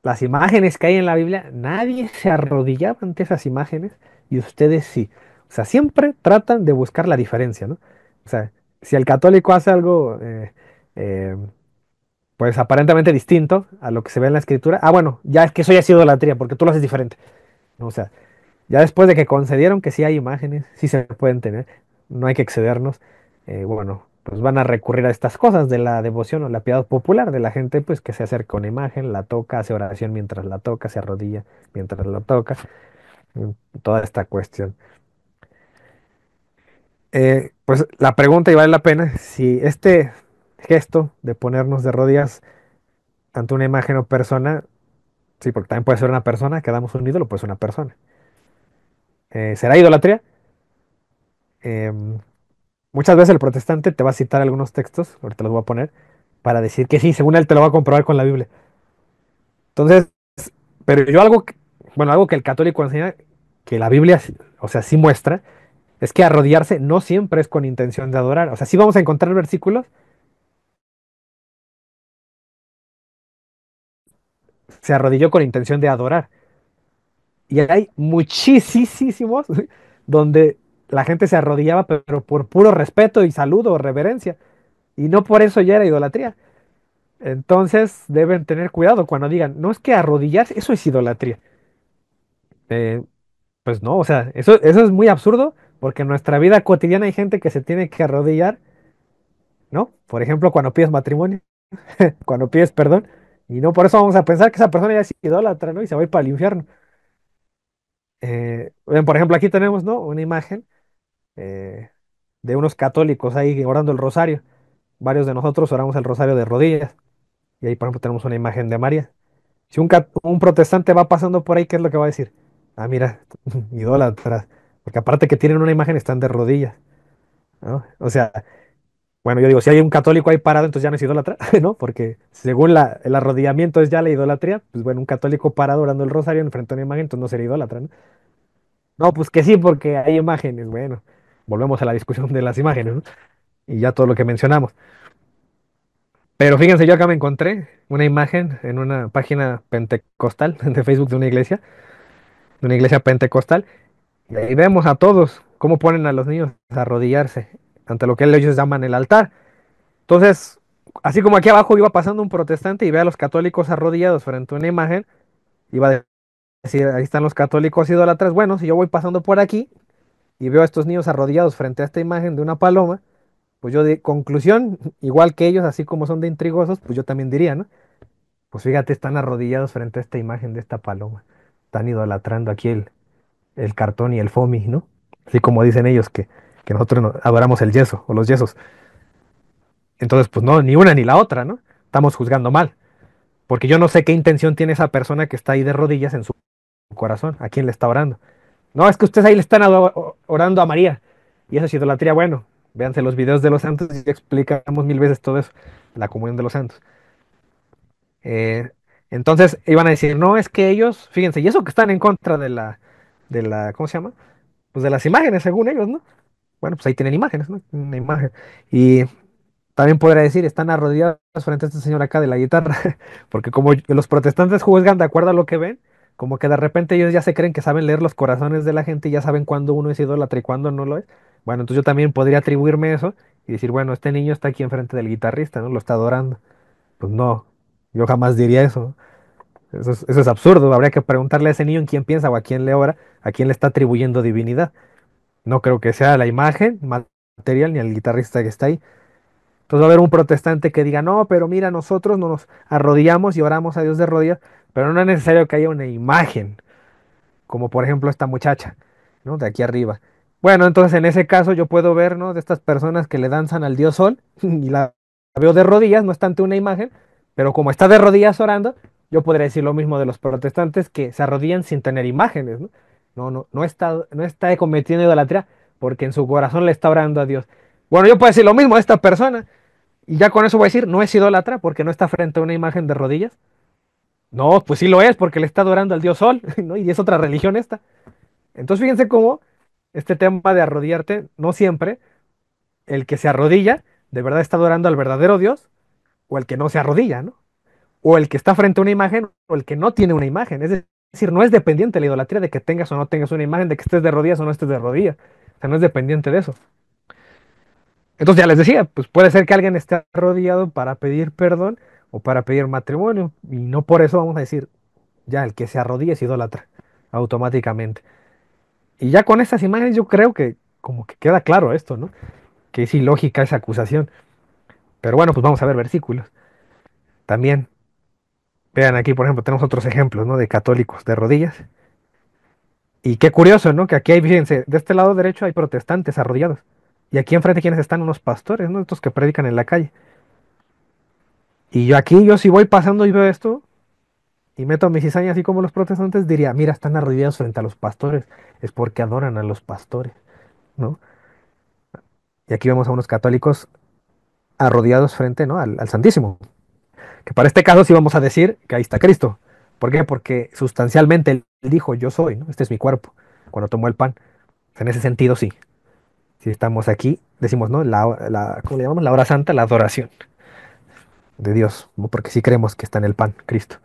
las imágenes que hay en la Biblia, nadie se arrodillaba ante esas imágenes y ustedes sí. O sea, siempre tratan de buscar la diferencia, ¿no? O sea, si el católico hace algo, eh, pues aparentemente distinto a lo que se ve en la escritura, ah, bueno, ya es que eso ya ha sido idolatría, porque tú lo haces diferente, ¿no? O sea, ya después de que concedieron que sí hay imágenes, sí se pueden tener, no hay que excedernos, bueno, pues van a recurrir a estas cosas de la devoción o la piedad popular de la gente, pues que se acerca a una imagen, la toca, hace oración mientras la toca, se arrodilla mientras la toca, toda esta cuestión. Pues la pregunta, y vale la pena, si este gesto de ponernos de rodillas ante una imagen o persona, sí, porque también puede ser una persona, que damos un ídolo, pues una persona. ¿Será idolatría? Em, Muchas veces el protestante te va a citar algunos textos, ahorita los voy a poner, para decir que sí, según él te lo va a comprobar con la Biblia. Entonces, pero yo bueno, algo que el católico enseña, que la Biblia, o sea, sí muestra, es que arrodillarse no siempre es con intención de adorar. O sea, sí vamos a encontrar versículos, se arrodilló con intención de adorar. Y hay muchísimos donde la gente se arrodillaba, pero por puro respeto y saludo o reverencia. Y no por eso ya era idolatría. Entonces deben tener cuidado cuando digan, no es que arrodillarse, eso es idolatría. Eh, pues no, o sea, eso es muy absurdo porque en nuestra vida cotidiana hay gente que se tiene que arrodillar, ¿no? Por ejemplo, cuando pides matrimonio, cuando pides perdón, y no por eso vamos a pensar que esa persona ya es idólatra, ¿no? Y se va a ir para el infierno. Bien, por ejemplo, aquí tenemos, ¿no? Una imagen eh, de unos católicos ahí orando el rosario. Varios de nosotros oramos el rosario de rodillas. Y ahí, por ejemplo, tenemos una imagen de María. Si un protestante va pasando por ahí, ¿qué es lo que va a decir? Ah, mira, idólatras. Porque aparte que tienen una imagen, están de rodillas, ¿no? O sea, bueno, yo digo, si hay un católico ahí parado, entonces ya no es idólatra, ¿no? Porque según el arrodillamiento es ya la idolatría, pues bueno, un católico parado orando el rosario enfrente a una imagen, entonces no sería idólatra, ¿no? No, pues que sí, porque hay imágenes. Bueno, volvemos a la discusión de las imágenes, ¿no? Y ya todo lo que mencionamos. Pero fíjense, yo acá me encontré una imagen en una página pentecostal de Facebook de una iglesia pentecostal. Y ahí vemos a todos cómo ponen a los niños a arrodillarse ante lo que ellos llaman el altar. Entonces, así como aquí abajo iba pasando un protestante y ve a los católicos arrodillados frente a una imagen, iba a decir, ahí están los católicos idólatras. Bueno, si yo voy pasando por aquí y veo a estos niños arrodillados frente a esta imagen de una paloma, pues yo de conclusión, igual que ellos, así como son de intrigosos, pues yo también diría, ¿no? Pues fíjate, están arrodillados frente a esta imagen de esta paloma. Están idolatrando aquí el cartón y el foamy, ¿no? Así como dicen ellos que nosotros adoramos el yeso o los yesos. Entonces, pues no, ni una ni la otra, ¿no? Estamos juzgando mal. Porque yo no sé qué intención tiene esa persona que está ahí de rodillas en su corazón. ¿A quién le está orando? No, es que ustedes ahí le están orando a María. Y eso es idolatría. Bueno, véanse los videos de los santos y explicamos mil veces todo eso. La comunión de los santos. Eh, entonces iban a decir, no, es que ellos, fíjense, y eso que están en contra ¿cómo se llama? Pues de las imágenes, según ellos, ¿no? Bueno, pues ahí tienen imágenes, ¿no? Una imagen. Y también podría decir, están arrodillados frente a este señor acá de la guitarra, porque como los protestantes juzgan de acuerdo a lo que ven, como que de repente ellos ya se creen que saben leer los corazones de la gente y ya saben cuándo uno es idólatra y cuándo no lo es. Bueno, entonces yo también podría atribuirme eso y decir, bueno, este niño está aquí enfrente del guitarrista, ¿no? Lo está adorando. Pues no, yo jamás diría eso. Eso es absurdo. Habría que preguntarle a ese niño en quién piensa o a quién le ora, a quién le está atribuyendo divinidad. No creo que sea la imagen material ni al guitarrista que está ahí. Entonces va a haber un protestante que diga, no, pero mira, nosotros no nos arrodillamos y oramos a Dios de rodillas, pero no es necesario que haya una imagen como por ejemplo esta muchacha, ¿no? De aquí arriba. Bueno, entonces en ese caso yo puedo ver, ¿no? De estas personas que le danzan al dios Sol y la veo de rodillas, no es tanto una imagen, pero como está de rodillas orando, yo podría decir lo mismo de los protestantes que se arrodillan sin tener imágenes, ¿no? No está cometiendo idolatría porque en su corazón le está orando a Dios. Bueno, yo puedo decir lo mismo a esta persona y ya con eso voy a decir, no es idólatra porque no está frente a una imagen de rodillas. No, pues sí lo es porque le está adorando al dios Sol, ¿no? Y es otra religión esta. Entonces fíjense cómo este tema de arrodillarte, no siempre el que se arrodilla de verdad está adorando al verdadero Dios o el que no se arrodilla, ¿no? O el que está frente a una imagen o el que no tiene una imagen. Es decir, no es dependiente la idolatría de que tengas o no tengas una imagen, de que estés de rodillas o no estés de rodillas. O sea, no es dependiente de eso. Entonces ya les decía, pues puede ser que alguien esté arrodillado para pedir perdón o para pedir matrimonio y no por eso vamos a decir, ya el que se arrodilla es idólatra automáticamente. Y ya con estas imágenes yo creo que como que queda claro esto, ¿no? Que es ilógica esa acusación. Pero bueno, pues vamos a ver versículos. También, vean aquí, por ejemplo, tenemos otros ejemplos, ¿no? De católicos de rodillas. Y qué curioso, ¿no? Que aquí hay, fíjense, de este lado derecho hay protestantes arrodillados. Y aquí enfrente, ¿quiénes están? Unos pastores, ¿no? Estos que predican en la calle. Y yo aquí, yo si voy pasando y veo esto, y meto mi cizaña así como los protestantes, diría, mira, están arrodillados frente a los pastores. Es porque adoran a los pastores, ¿no? Y aquí vemos a unos católicos arrodillados frente, ¿no? Al Santísimo. Que para este caso sí vamos a decir que ahí está Cristo. ¿Por qué? Porque sustancialmente él dijo, yo soy, ¿no? Este es mi cuerpo, cuando tomó el pan. En ese sentido, sí. Si estamos aquí, decimos, ¿no? ¿Cómo le llamamos? La hora santa, la adoración de Dios, ¿no? Porque sí creemos que está en el pan, Cristo.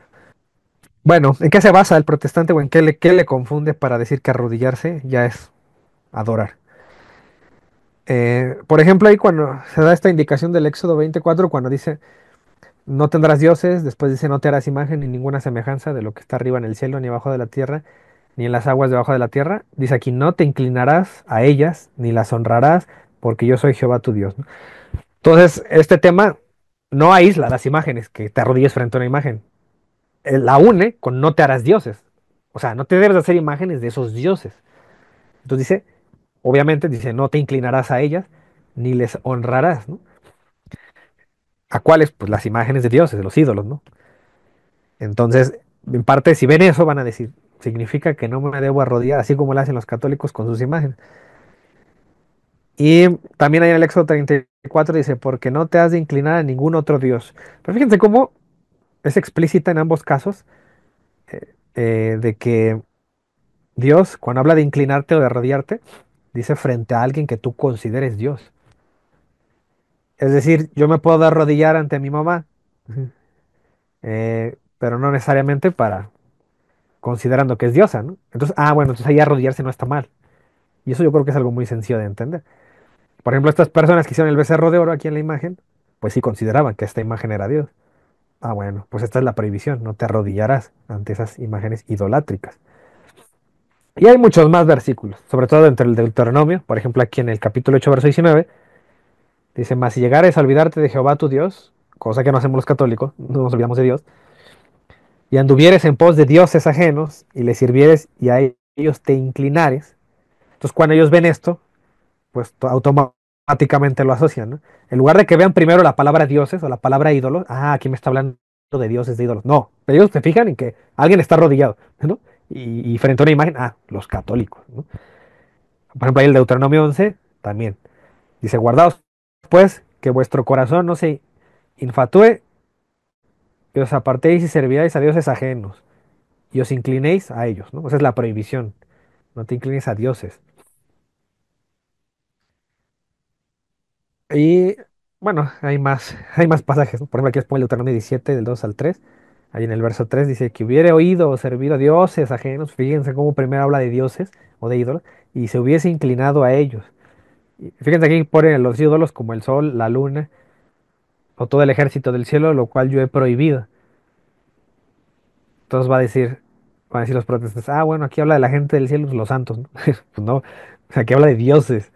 Bueno, ¿en qué se basa el protestante o en qué le confunde para decir que arrodillarse ya es adorar? Por ejemplo, ahí cuando se da esta indicación del Éxodo 24, cuando dice, no tendrás dioses, después dice, no te harás imagen ni ninguna semejanza de lo que está arriba en el cielo, ni abajo de la tierra, ni en las aguas debajo de la tierra. Dice aquí, no te inclinarás a ellas, ni las honrarás, porque yo soy Jehová tu Dios, ¿no? Entonces, este tema no aísla las imágenes, que te arrodilles frente a una imagen. La une con no te harás dioses. O sea, no te debes hacer imágenes de esos dioses. Entonces dice, obviamente, dice, no te inclinarás a ellas, ni les honrarás, ¿no? ¿A cuáles? Pues las imágenes de dioses, de los ídolos, ¿no? Entonces, en parte, si ven eso, van a decir, significa que no me debo arrodillar, así como lo hacen los católicos con sus imágenes. Y también ahí en el Éxodo 34 dice, porque no te has de inclinar a ningún otro Dios. Pero fíjense cómo es explícita en ambos casos de que Dios, cuando habla de inclinarte o de arrodillarte, dice frente a alguien que tú consideres Dios. Es decir, yo me puedo arrodillar ante mi mamá, pero no necesariamente para considerando que es diosa, ¿no? Entonces, bueno, entonces ahí arrodillarse no está mal. Y eso yo creo que es algo muy sencillo de entender. Por ejemplo, estas personas que hicieron el becerro de oro aquí en la imagen, pues sí consideraban que esta imagen era Dios. Bueno, pues esta es la prohibición, no te arrodillarás ante esas imágenes idolátricas. Y hay muchos más versículos, sobre todo entre el Deuteronomio, por ejemplo aquí en el capítulo 8, verso 19, dice, mas si llegares a olvidarte de Jehová tu Dios, cosa que no hacemos los católicos, no nos olvidamos de Dios, y anduvieres en pos de dioses ajenos, y les sirvieres y a ellos te inclinares, entonces cuando ellos ven esto, pues automáticamente lo asocian, ¿no? En lugar de que vean primero la palabra dioses o la palabra ídolos, aquí me está hablando de dioses, de ídolos. No, ellos se fijan en que alguien está arrodillado, ¿no? Y frente a una imagen, los católicos, ¿no? Por ejemplo, ahí el Deuteronomio 11 también dice, guardaos pues que vuestro corazón no se infatúe y os apartéis y servíais a dioses ajenos y os inclinéis a ellos, ¿no? Esa es la prohibición, no te inclines a dioses. Y bueno, hay más pasajes, ¿no? Por ejemplo, aquí les pongo el Deuteronomio 17, del 2 al 3. Ahí en el verso 3 dice que hubiere oído o servido a dioses ajenos. Fíjense cómo primero habla de dioses o de ídolos y se hubiese inclinado a ellos. Y fíjense aquí ponen los ídolos como el sol, la luna o todo el ejército del cielo, lo cual yo he prohibido. Entonces van a decir los protestantes, bueno, aquí habla de la gente del cielo, los santos, ¿no? Pues no, aquí habla de dioses.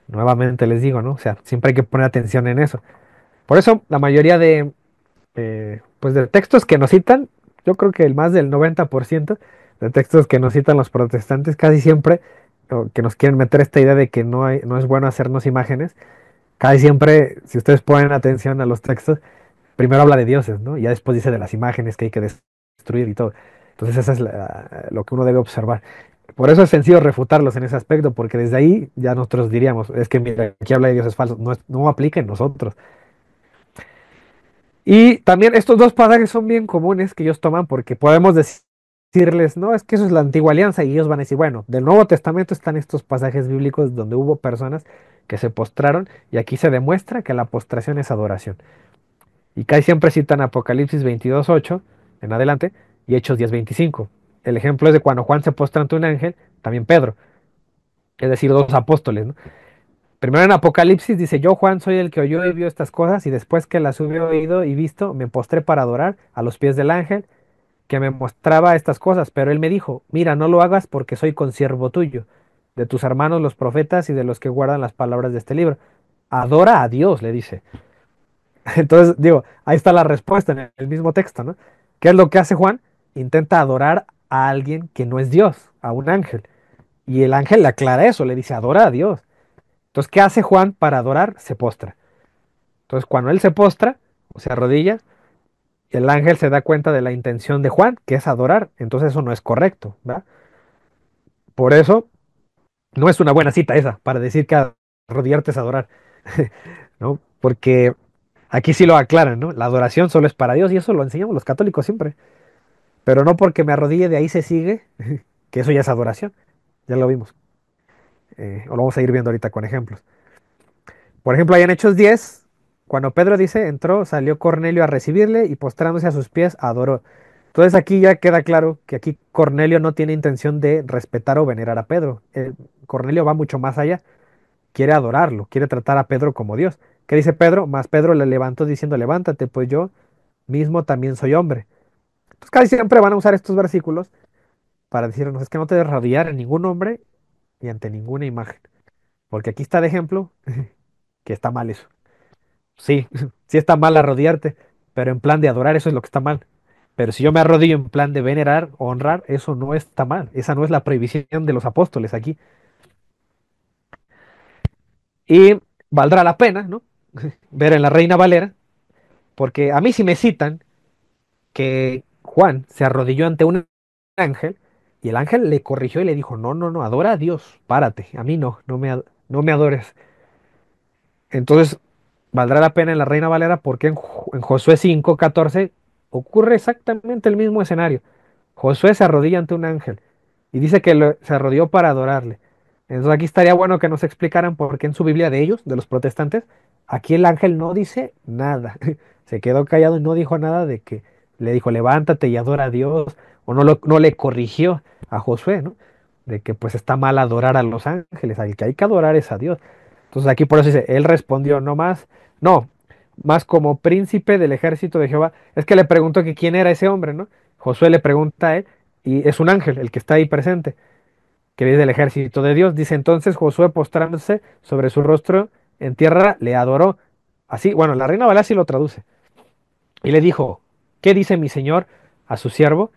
Nuevamente les digo, ¿no? O sea, siempre hay que poner atención en eso. Por eso la mayoría pues de textos que nos citan, yo creo que el más del 90% de textos que nos citan los protestantes casi siempre, o que nos quieren meter esta idea de que no es bueno hacernos imágenes, casi siempre, si ustedes ponen atención a los textos, primero habla de dioses, ¿no? Y ya después dice de las imágenes que hay que destruir y todo. Entonces eso es lo que uno debe observar. Por eso es sencillo refutarlos en ese aspecto, porque desde ahí ya nosotros diríamos, es que mira, aquí habla de dioses falsos, no aplica en nosotros. Y también estos dos pasajes son bien comunes que ellos toman porque podemos decirles, no, es que eso es la antigua alianza y ellos van a decir, bueno, del Nuevo Testamento están estos pasajes bíblicos donde hubo personas que se postraron y aquí se demuestra que la postración es adoración. Y casi siempre citan Apocalipsis 22:8 en adelante y Hechos 10:25. El ejemplo es de cuando Juan se postra ante un ángel, también Pedro, es decir, dos apóstoles, ¿no? Primero en Apocalipsis dice, yo Juan soy el que oyó y vio estas cosas y después que las hube oído y visto, me postré para adorar a los pies del ángel que me mostraba estas cosas, pero él me dijo, mira, no lo hagas porque soy consiervo tuyo, de tus hermanos los profetas y de los que guardan las palabras de este libro. Adora a Dios, le dice. Entonces, digo, ahí está la respuesta en el mismo texto, ¿no? ¿Qué es lo que hace Juan? Intenta adorar a alguien que no es Dios, a un ángel. Y el ángel le aclara eso, le dice, adora a Dios. Entonces, ¿qué hace Juan para adorar? Se postra. Entonces, cuando él se postra o se arrodilla, el ángel se da cuenta de la intención de Juan, que es adorar. Entonces, eso no es correcto, ¿verdad? Por eso, no es una buena cita esa, para decir que arrodillarte es adorar, ¿no? Porque aquí sí lo aclaran, ¿no? La adoración solo es para Dios y eso lo enseñamos los católicos siempre. Pero no porque me arrodille de ahí se sigue, que eso ya es adoración. Ya lo vimos. O lo vamos a ir viendo ahorita con ejemplos. Por ejemplo, ahí en Hechos 10, cuando Pedro dice, entró, salió Cornelio a recibirle y postrándose a sus pies, adoró. Entonces aquí ya queda claro que aquí Cornelio no tiene intención de respetar o venerar a Pedro. Cornelio va mucho más allá, quiere adorarlo, quiere tratar a Pedro como Dios. ¿Qué dice Pedro? Más Pedro le levantó diciendo, levántate, pues yo mismo también soy hombre. Entonces casi siempre van a usar estos versículos para decirnos, es que no te debes arrodillar en ningún hombre y ante ninguna imagen. Porque aquí está de ejemplo que está mal eso. Sí, sí está mal arrodillarte, pero en plan de adorar eso es lo que está mal. Pero si yo me arrodillo en plan de venerar o honrar, eso no está mal. Esa no es la prohibición de los apóstoles aquí. Y valdrá la pena, ¿no? Ver en la Reina Valera, porque a mí si me citan que Juan se arrodilló ante un ángel y el ángel le corrigió y le dijo, no, no, no, adora a Dios, párate, a mí no, no me adores. Entonces, valdrá la pena en la Reina Valera porque en Josué 5:14 ocurre exactamente el mismo escenario. Josué se arrodilla ante un ángel y dice que se arrodilló para adorarle. Entonces aquí estaría bueno que nos explicaran por qué en su Biblia de ellos, de los protestantes, aquí el ángel no dice nada. Se quedó callado y no dijo nada de que le dijo levántate y adora a Dios, o no le corrigió a Josué, ¿no? De que pues está mal adorar a los ángeles, al que hay que adorar es a Dios. Entonces aquí por eso dice, él respondió, no más, no, más como príncipe del ejército de Jehová. Es que le preguntó que quién era ese hombre, ¿no? Josué le pregunta a él, y es un ángel el que está ahí presente, que es del ejército de Dios. Dice entonces Josué postrándose sobre su rostro en tierra, le adoró. Así, bueno, la reina Valera sí lo traduce. Y le dijo, ¿qué dice mi señor a su siervo?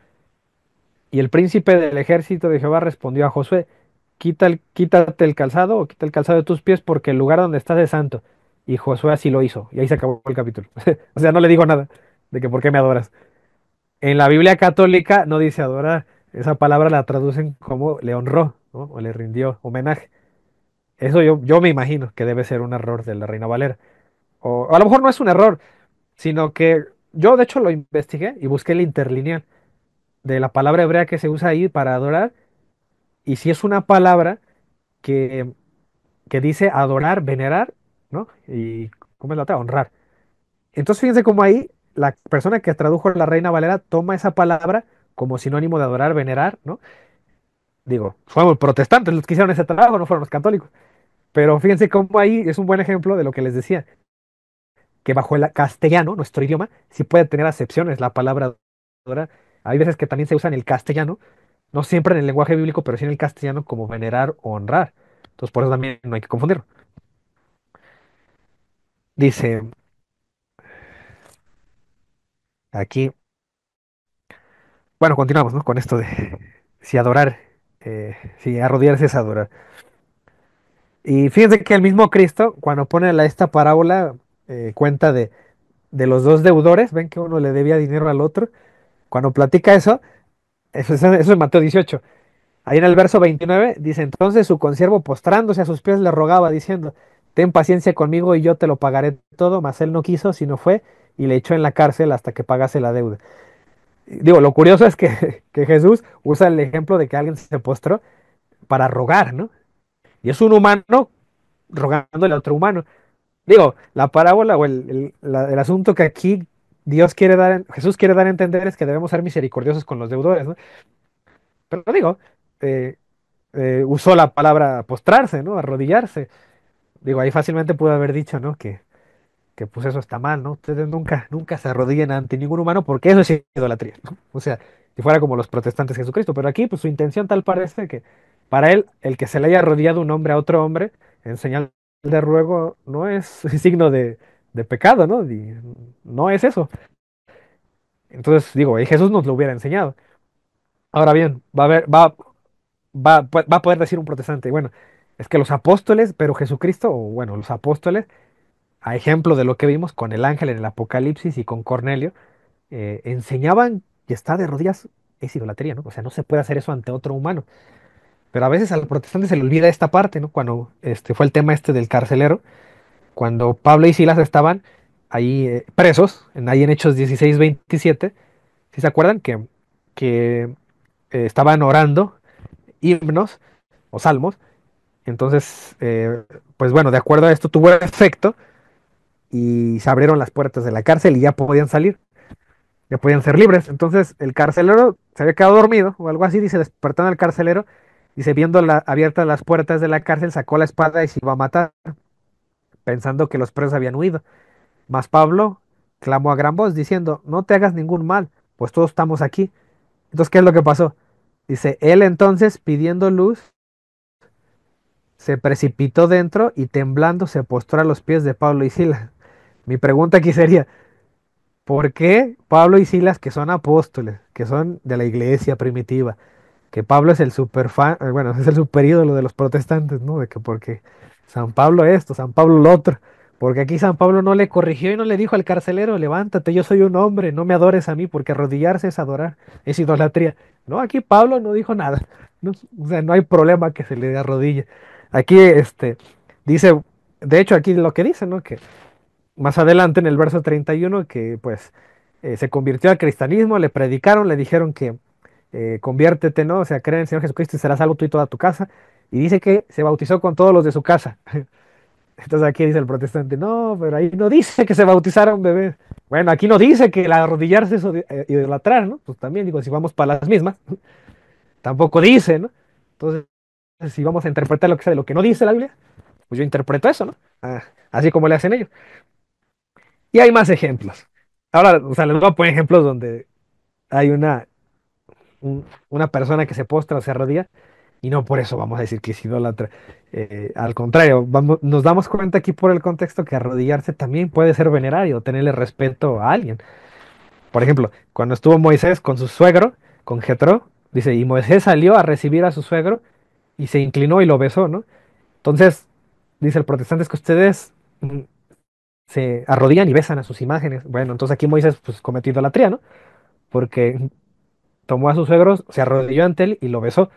Y el príncipe del ejército de Jehová respondió a Josué, quítate el calzado o quita el calzado de tus pies porque el lugar donde estás es santo. Y Josué así lo hizo. Y ahí se acabó el capítulo. O sea, no le digo nada de que por qué me adoras. En la Biblia católica no dice adorar. Esa palabra la traducen como le honró, ¿no? O le rindió homenaje. Eso yo me imagino que debe ser un error de la Reina Valera. O a lo mejor no es un error, sino que yo de hecho lo investigué y busqué el interlineal de la palabra hebrea que se usa ahí para adorar. Y si es una palabra que, que dice adorar, venerar, ¿no? Y ¿cómo es la otra? Honrar. Entonces fíjense cómo ahí la persona que tradujo la Reina Valera toma esa palabra como sinónimo de adorar, venerar, ¿no? Digo, fueron protestantes los que hicieron ese trabajo, no fueron los católicos. Pero fíjense cómo ahí es un buen ejemplo de lo que les decía, que bajo el castellano, nuestro idioma, sí puede tener acepciones la palabra adorar. Hay veces que también se usa en el castellano, no siempre en el lenguaje bíblico, pero sí en el castellano como venerar o honrar. Entonces por eso también no hay que confundirlo. Dice. Aquí, bueno, continuamos, ¿no? Con esto de si adorar, si arrodillarse es adorar. Y fíjense que el mismo Cristo, cuando pone esta parábola, cuenta de los dos deudores, ven que uno le debía dinero al otro. Cuando platica eso, eso es Mateo 18. Ahí en el verso 29 dice, entonces su consiervo postrándose a sus pies le rogaba diciendo, ten paciencia conmigo y yo te lo pagaré todo, mas él no quiso, sino fue y le echó en la cárcel hasta que pagase la deuda. Digo, lo curioso es que, que Jesús usa el ejemplo de que alguien se postró para rogar, ¿no? Y es un humano rogándole a otro humano. Digo, la parábola o el asunto que aquí Dios quiere dar, Jesús quiere dar a entender es que debemos ser misericordiosos con los deudores, ¿no? Pero digo, eh, usó la palabra postrarse, ¿no? Arrodillarse. Digo, ahí fácilmente pudo haber dicho, ¿no? Que pues eso está mal, ¿no? Ustedes nunca se arrodillen ante ningún humano porque eso es idolatría, ¿no? O sea, si fuera como los protestantes de Jesucristo, pero aquí pues su intención tal parece que para él el que se le haya arrodillado un hombre a otro hombre en señal de ruego no es signo de pecado, ¿no? No es eso. Entonces digo, Jesús nos lo hubiera enseñado. Ahora bien, va a haber, va a poder decir un protestante, bueno, es que los apóstoles, pero Jesucristo, o bueno, los apóstoles, a ejemplo de lo que vimos con el ángel en el Apocalipsis y con Cornelio, enseñaban que estar de rodillas es idolatría, ¿no? O sea, no se puede hacer eso ante otro humano. Pero a veces al protestante se le olvida esta parte, ¿no? Cuando fue el tema este del carcelero, cuando Pablo y Silas estaban ahí presos, ahí en Hechos 16:27, ¿sí se acuerdan? Que estaban orando himnos o salmos. Entonces, pues bueno, de acuerdo a esto tuvo efecto y se abrieron las puertas de la cárcel y ya podían salir. Ya podían ser libres. Entonces el carcelero se había quedado dormido o algo así, dice, despertando al carcelero, dice, viendo abiertas las puertas de la cárcel, sacó la espada y se iba a matar, pensando que los presos habían huido. Mas Pablo clamó a gran voz, diciendo, no te hagas ningún mal, pues todos estamos aquí. Entonces, ¿qué es lo que pasó? Dice, él entonces, pidiendo luz, se precipitó dentro y temblando se postró a los pies de Pablo y Silas. Mi pregunta aquí sería, ¿por qué Pablo y Silas, que son apóstoles, que son de la iglesia primitiva, que Pablo es el super fan, bueno, es el super ídolo de los protestantes, ¿no? De que porque San Pablo esto, San Pablo lo otro, porque aquí San Pablo no le corrigió y no le dijo al carcelero, levántate, yo soy un hombre, no me adores a mí, porque arrodillarse es adorar, es idolatría. No, aquí Pablo no dijo nada, no, o sea, no hay problema que se le arrodille. Aquí, dice, de hecho aquí lo que dice, ¿no? Que más adelante en el verso 31 que pues se convirtió al cristianismo, le predicaron, le dijeron que conviértete, ¿no? O sea, cree en el Señor Jesucristo y serás salvo tú y toda tu casa. Y dice que se bautizó con todos los de su casa. Entonces aquí dice el protestante, no, pero ahí no dice que se bautizaron bebés. Bueno, aquí no dice que el arrodillarse es idolatrar, ¿no? Pues también digo, si vamos para las mismas, tampoco dice, ¿no? Entonces, si vamos a interpretar lo que sea de lo que no dice la Biblia, pues yo interpreto eso, ¿no? Ah, así como le hacen ellos. Y hay más ejemplos. Ahora, o sea, les voy a poner ejemplos donde hay una persona que se postra o se arrodilla y no por eso vamos a decir que es idólatra. Al contrario, nos damos cuenta aquí por el contexto que arrodillarse también puede ser venerario, tenerle respeto a alguien. Por ejemplo, cuando estuvo Moisés con su suegro, con Jetro, dice, y Moisés salió a recibir a su suegro y se inclinó y lo besó, ¿no? Entonces, dice el protestante, es que ustedes se arrodillan y besan a sus imágenes. Bueno, entonces aquí Moisés pues cometió idolatría, ¿no? Porque tomó a sus suegros, se arrodilló ante él y lo besó.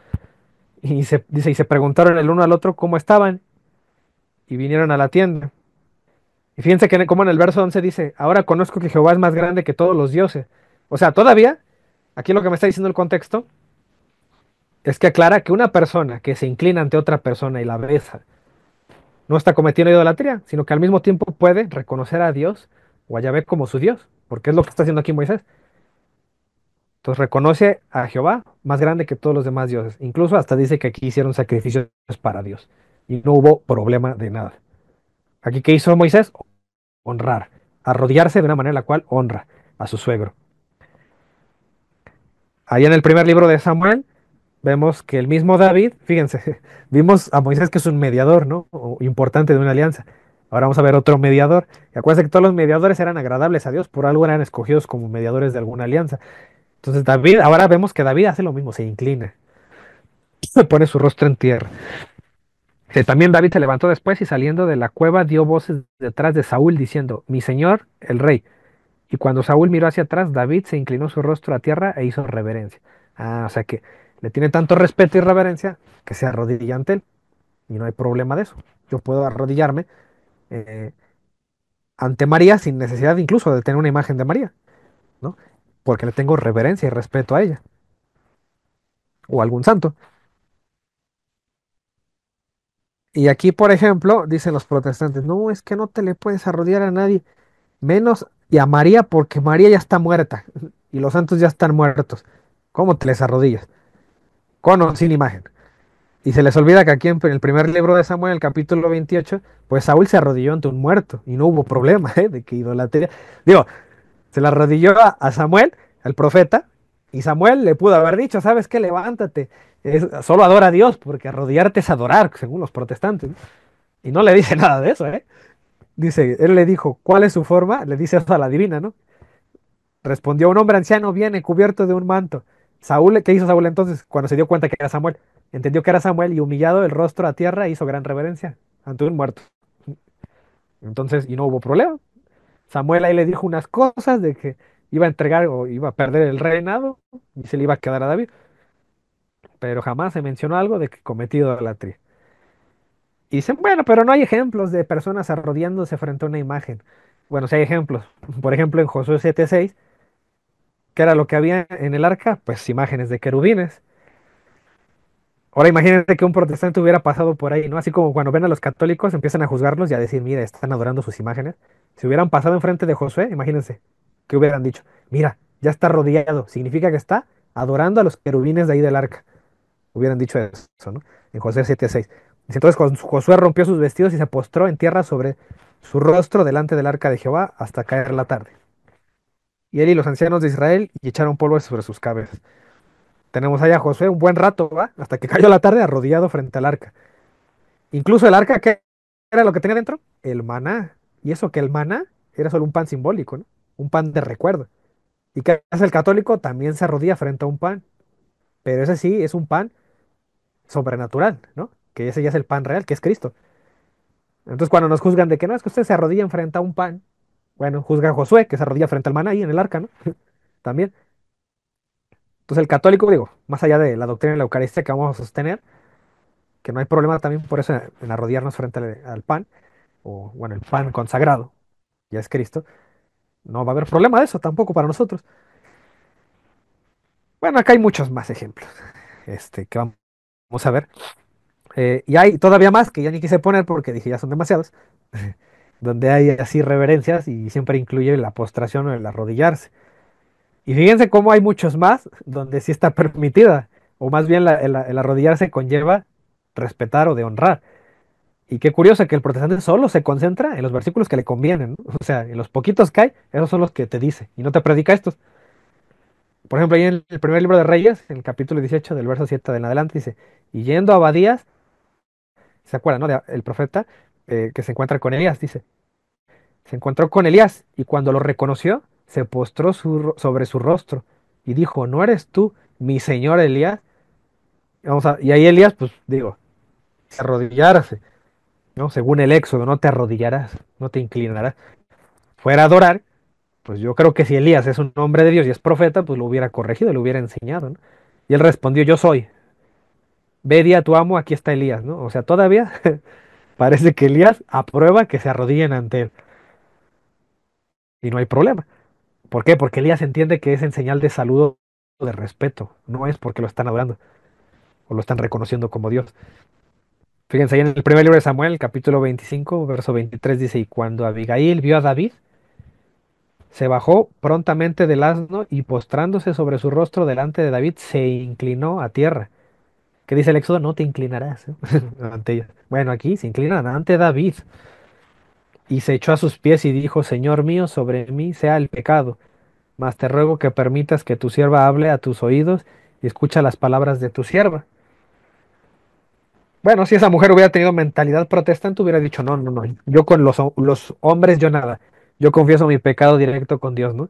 Dice, y se preguntaron el uno al otro cómo estaban y vinieron a la tienda. Y fíjense que como en el verso 11 dice, ahora conozco que Jehová es más grande que todos los dioses. O sea, todavía, aquí lo que me está diciendo el contexto es que aclara que una persona que se inclina ante otra persona y la besa no está cometiendo idolatría, sino que al mismo tiempo puede reconocer a Dios o a Yahvé como su Dios, porque es lo que está haciendo aquí Moisés. Entonces reconoce a Jehová más grande que todos los demás dioses. Incluso hasta dice que aquí hicieron sacrificios para Dios y no hubo problema de nada. Aquí, ¿qué hizo Moisés? Honrar, arrodillarse de una manera en la cual honra a su suegro. Ahí en el primer libro de Samuel vemos que el mismo David, fíjense, vimos a Moisés que es un mediador, ¿no? O importante de una alianza. Ahora vamos a ver otro mediador. Y acuérdense que todos los mediadores eran agradables a Dios, por algo eran escogidos como mediadores de alguna alianza. Entonces David, ahora vemos que David hace lo mismo, se inclina, pone su rostro en tierra. También David se levantó después y saliendo de la cueva dio voces detrás de Saúl diciendo, mi señor, el rey. Y cuando Saúl miró hacia atrás, David se inclinó su rostro a tierra e hizo reverencia. Ah, o sea que le tiene tanto respeto y reverencia que se arrodilla ante él. Y no hay problema de eso. Yo puedo arrodillarme eh, ante María sin necesidad incluso de tener una imagen de María, ¿no? Porque le tengo reverencia y respeto a ella. O a algún santo. Y aquí, por ejemplo, dicen los protestantes, no, es que no te le puedes arrodillar a nadie, menos y a María porque María ya está muerta y los santos ya están muertos. ¿Cómo te les arrodillas? Con o sin imagen. Y se les olvida que aquí en el primer libro de Samuel, el capítulo 28, pues Saúl se arrodilló ante un muerto y no hubo problema, de que idolatría. Digo, se le arrodilló a Samuel, al profeta, y Samuel le pudo haber dicho, ¿sabes qué? Levántate, solo adora a Dios, porque arrodillarte es adorar, según los protestantes, ¿no? Y no le dice nada de eso, ¿eh? Dice, él le dijo, ¿cuál es su forma? Le dice eso a la divina, ¿no? Respondió, un hombre anciano viene cubierto de un manto. Saúl, ¿qué hizo Saúl entonces cuando se dio cuenta que era Samuel? Entendió que era Samuel y humillado el rostro a tierra hizo gran reverencia ante un muerto. Entonces, y no hubo problema. Samuel ahí le dijo unas cosas de que iba a entregar o iba a perder el reinado y se le iba a quedar a David, pero jamás se mencionó algo de que cometido idolatría. Y dicen, bueno, pero no hay ejemplos de personas arrodillándose frente a una imagen. Bueno, sí hay ejemplos. Por ejemplo, en Josué 7:6, ¿qué era lo que había en el arca? Pues imágenes de querubines. Ahora imagínate que un protestante hubiera pasado por ahí, ¿no? Así como cuando ven a los católicos empiezan a juzgarlos y a decir, mira, están adorando sus imágenes. Si hubieran pasado enfrente de Josué, imagínense, ¿qué hubieran dicho? Mira, ya está arrodillado, significa que está adorando a los querubines de ahí del arca. Hubieran dicho eso, ¿no? En Josué 7:6. Dice, entonces Josué rompió sus vestidos y se postró en tierra sobre su rostro delante del arca de Jehová hasta caer la tarde. Y él y los ancianos de Israel y echaron polvo sobre sus cabezas. Tenemos allá a Josué un buen rato, ¿va? Hasta que cayó la tarde arrodillado frente al arca. Incluso el arca, ¿qué era lo que tenía dentro? El maná. Y eso que el maná era solo un pan simbólico, ¿no? Un pan de recuerdo. ¿Y qué hace el católico? También se arrodilla frente a un pan. Pero ese sí es un pan sobrenatural, ¿no? Que ese ya es el pan real, que es Cristo. Entonces cuando nos juzgan de que no, es que usted se arrodilla frente a un pan, bueno, juzga a Josué, que se arrodilla frente al maná ahí en el arca, ¿no? También. Entonces el católico, digo, más allá de la doctrina de la Eucaristía que vamos a sostener, que no hay problema también por eso en arrodillarnos frente al pan, o bueno, el pan consagrado, ya es Cristo. No va a haber problema de eso tampoco para nosotros. Bueno, acá hay muchos más ejemplos que vamos a ver. Y hay todavía más que ya ni quise poner porque dije ya son demasiados, donde hay así reverencias y siempre incluye la postración o el arrodillarse. Y fíjense cómo hay muchos más donde sí está permitida, o más bien el arrodillarse conlleva respetar o de honrar. Y qué curioso que el protestante solo se concentra en los versículos que le convienen, ¿no? O sea, en los poquitos que hay, esos son los que te dice, y no te predica estos. Por ejemplo, ahí en el primer libro de Reyes, en el capítulo 18, del verso 7 en adelante, dice, y yendo a Abadías, ¿se acuerdan, no? El profeta que se encuentra con Elías, dice, se encontró con Elías y cuando lo reconoció, se postró sobre su rostro y dijo, ¿no eres tú mi señor Elías? Y ahí Elías, pues digo, se arrodillarse, ¿no? Según el Éxodo, no te arrodillarás, no te inclinarás. Fuera a adorar, pues yo creo que si Elías es un hombre de Dios y es profeta, pues lo hubiera corregido, lo hubiera enseñado, ¿no? Y él respondió, yo soy. Ve, di a tu amo, aquí está Elías, ¿no? O sea, todavía parece que Elías aprueba que se arrodillen ante él. Y no hay problema. ¿Por qué? Porque Elías entiende que es en señal de saludo, de respeto. No es porque lo están adorando o lo están reconociendo como Dios. Fíjense, ahí en el primer libro de Samuel, capítulo 25, verso 23 dice, y cuando Abigail vio a David, se bajó prontamente del asno y postrándose sobre su rostro delante de David, se inclinó a tierra. ¿Qué dice el Éxodo? No te inclinarás, ¿eh? ante ella. Bueno, aquí se inclinan ante David. Y se echó a sus pies y dijo, Señor mío, sobre mí sea el pecado, mas te ruego que permitas que tu sierva hable a tus oídos y escucha las palabras de tu sierva. Bueno, si esa mujer hubiera tenido mentalidad protestante, hubiera dicho, no, no, no, yo con los hombres, yo nada, yo confieso mi pecado directo con Dios, ¿no?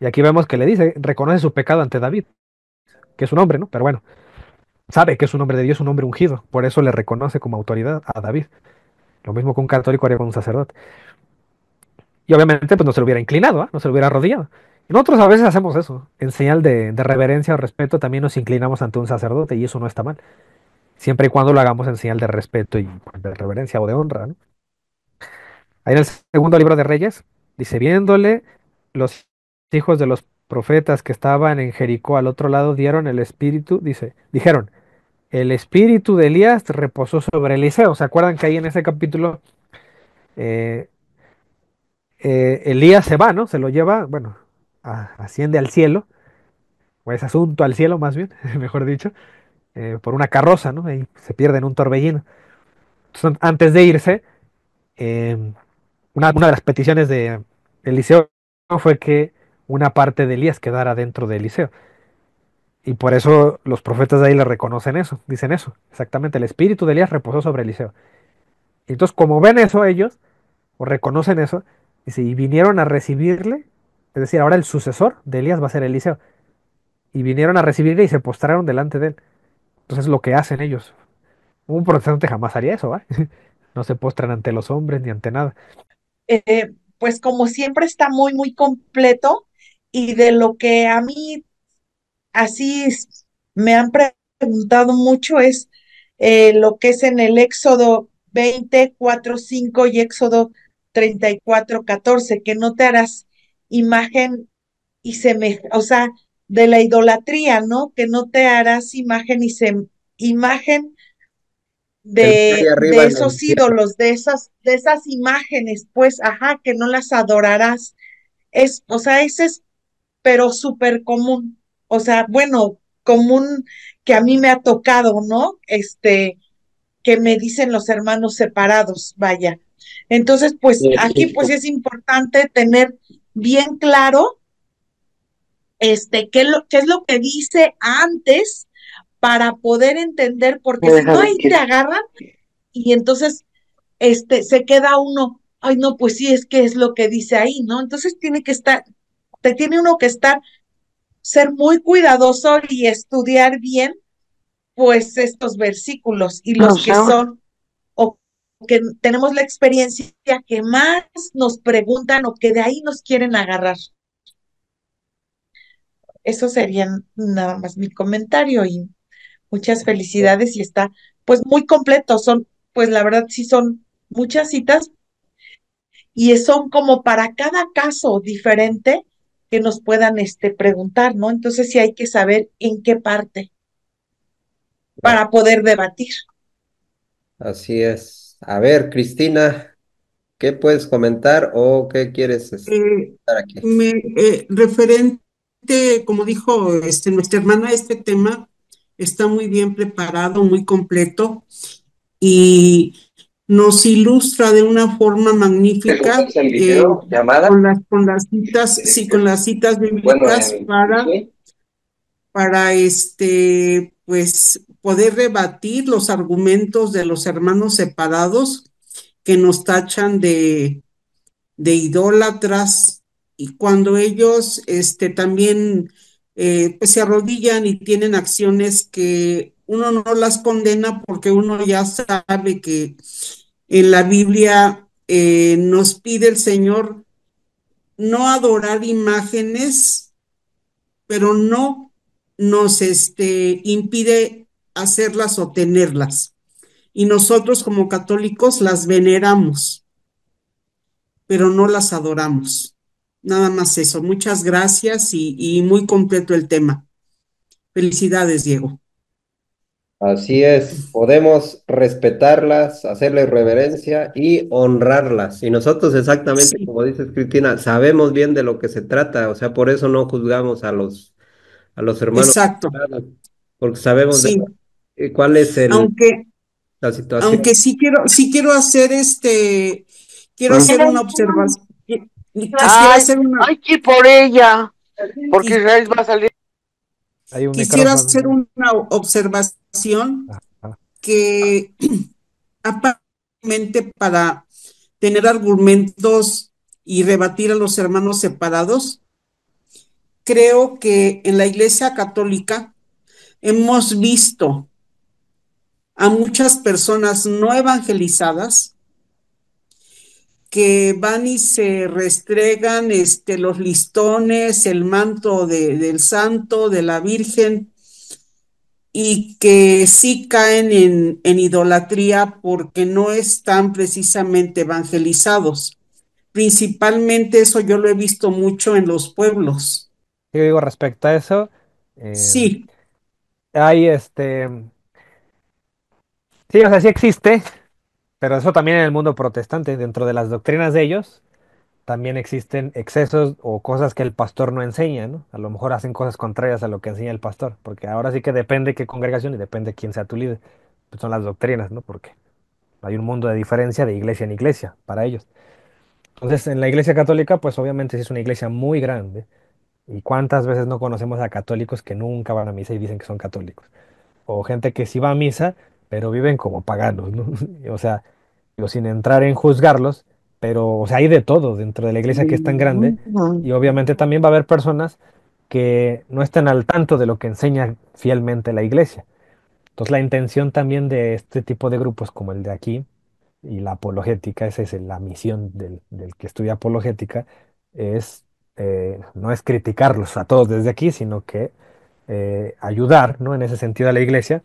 Y aquí vemos que le dice, reconoce su pecado ante David, que es un hombre, ¿no? Pero bueno, sabe que es un hombre de Dios, un hombre ungido, por eso le reconoce como autoridad a David. Lo mismo que un católico haría con un sacerdote. Y obviamente, pues no se lo hubiera inclinado, ¿ah? No se lo hubiera arrodillado. Y nosotros a veces hacemos eso, en señal de reverencia o respeto, también nos inclinamos ante un sacerdote y eso no está mal, siempre y cuando lo hagamos en señal de respeto y pues, de reverencia o de honra, ¿no? Ahí en el segundo libro de Reyes, dice, viéndole, los hijos de los profetas que estaban en Jericó al otro lado dieron el espíritu, dijeron, el espíritu de Elías reposó sobre Eliseo. ¿Se acuerdan que ahí en ese capítulo eh, Elías se va, ¿no? Se lo lleva, bueno, asciende al cielo, o es asunto al cielo más bien, mejor dicho, por una carroza, ¿no? Ahí se pierde en un torbellino. Entonces, antes de irse, eh, una de las peticiones de Eliseo fue que una parte de Elías quedara dentro de Eliseo. Y por eso los profetas de ahí le reconocen eso, dicen eso, exactamente, el espíritu de Elías reposó sobre Eliseo. Y entonces, como ven eso ellos, o reconocen eso, dice, y vinieron a recibirle, es decir, ahora el sucesor de Elías va a ser Eliseo, y vinieron a recibirle y se postraron delante de él. Entonces, lo que hacen ellos. Un protestante jamás haría eso, ¿va? No se postran ante los hombres ni ante nada. Pues como siempre está muy, muy completo y de lo que a mí así me han preguntado mucho es lo que es en el Éxodo 20:4-5 y Éxodo 34:14, que no te harás imagen y semejanza, o sea, de la idolatría, ¿no? Que no te harás imagen imagen El que hay arriba de en el esos cielo. ídolos, de esas imágenes, pues, ajá, que no las adorarás. O sea, ese es, pero súper común. O sea, bueno, común que a mí me ha tocado, ¿no? Que me dicen los hermanos separados, vaya. Entonces, pues aquí pues es importante tener bien claro qué es lo que dice antes para poder entender, porque si no ahí te agarran y entonces se queda uno, ay no, pues sí, es que es lo que dice ahí, ¿no? Entonces te tiene uno que ser muy cuidadoso y estudiar bien, pues, estos versículos y los que son, o que tenemos la experiencia que más nos preguntan o que de ahí nos quieren agarrar. Eso sería nada más mi comentario y muchas felicidades y está, pues, muy completo. Son, pues, la verdad, sí son muchas citas y son como para cada caso diferente que nos puedan preguntar, ¿no? Entonces sí hay que saber en qué parte para poder debatir. Así es. A ver, Cristina, ¿qué puedes comentar o qué quieres Eh, estar aquí? Referente, como dijo nuestra hermana, este tema está muy bien preparado, muy completo y nos ilustra de una forma magnífica con las citas, sí, con las citas bíblicas para pues poder rebatir los argumentos de los hermanos separados que nos tachan de idólatras y cuando ellos también pues se arrodillan y tienen acciones que uno no las condena porque uno ya sabe que en la Biblia nos pide el Señor no adorar imágenes, pero no nos impide hacerlas o tenerlas. Y nosotros como católicos las veneramos, pero no las adoramos. Nada más eso. Muchas gracias y muy completo el tema. Felicidades, Diego. Así es, podemos respetarlas, hacerles reverencia y honrarlas. Y nosotros exactamente, Sí, como dices, Cristina, sabemos bien de lo que se trata, o sea, por eso no juzgamos a los hermanos, exacto. porque sabemos de Sí, cuál es aunque, la situación. aunque sí quiero hacer quiero hacer una observación. Quisiera Ay, hacer una, hay que ir por ella, porque qui- Israel va a salir. Hay un quisiera micrófono. hacer una observación Ajá. que aparentemente para tener argumentos y rebatir a los hermanos separados, creo que en la Iglesia Católica hemos visto a muchas personas no evangelizadas que van y se restregan los listones, el manto del santo, de la Virgen, y que sí caen en idolatría porque no están precisamente evangelizados. Principalmente eso yo lo he visto mucho en los pueblos. Yo digo respecto a eso, eh, Sí, hay sí, o sea, sí existe, pero eso también en el mundo protestante, dentro de las doctrinas de ellos, también existen excesos o cosas que el pastor no enseña, ¿no? A lo mejor hacen cosas contrarias a lo que enseña el pastor, porque ahora sí que depende qué congregación y depende quién sea tu líder. Pues son las doctrinas, ¿no? Porque hay un mundo de diferencia de iglesia en iglesia para ellos. Entonces, en la iglesia católica, pues obviamente sí es una iglesia muy grande. ¿Y cuántas veces no conocemos a católicos que nunca van a misa y dicen que son católicos? O gente que sí va a misa, pero viven como paganos, ¿no? O sea, digo, sin entrar en juzgarlos, pero, o sea, hay de todo dentro de la iglesia que es tan grande, y obviamente también va a haber personas que no estén al tanto de lo que enseña fielmente la iglesia. Entonces, la intención también de este tipo de grupos como el de aquí y la apologética, esa es la misión del que estudia apologética, es no es criticarlos a todos desde aquí, sino que ayudar, ¿no? En ese sentido a la iglesia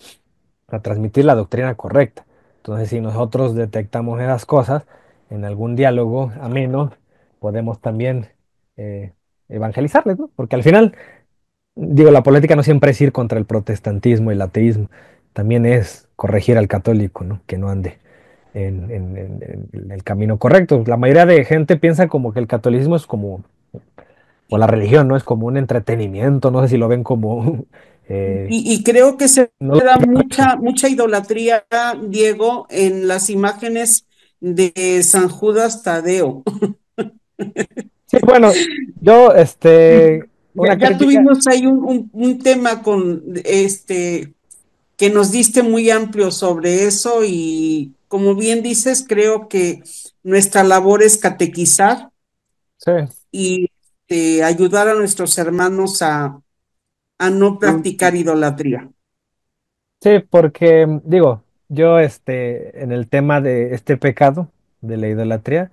a transmitir la doctrina correcta. Entonces, si nosotros detectamos esas cosas en algún diálogo ameno, podemos también eh, evangelizarles, ¿no? Porque al final, digo, la política no siempre es ir contra el protestantismo y el ateísmo, también es corregir al católico, ¿no? Que no ande en el camino correcto. La mayoría de gente piensa como que el catolicismo es como, o la religión, ¿no? Es como un entretenimiento, no sé si lo ven como... y creo que se no da mucha idolatría, Diego, en las imágenes de San Judas Tadeo. Sí, bueno, yo, una Ya crítica, tuvimos ahí un tema con que nos diste muy amplio sobre eso y como bien dices, creo que nuestra labor es catequizar sí, y ayudar a nuestros hermanos a no practicar idolatría. sí, porque, digo, yo, en el tema de este pecado, de la idolatría,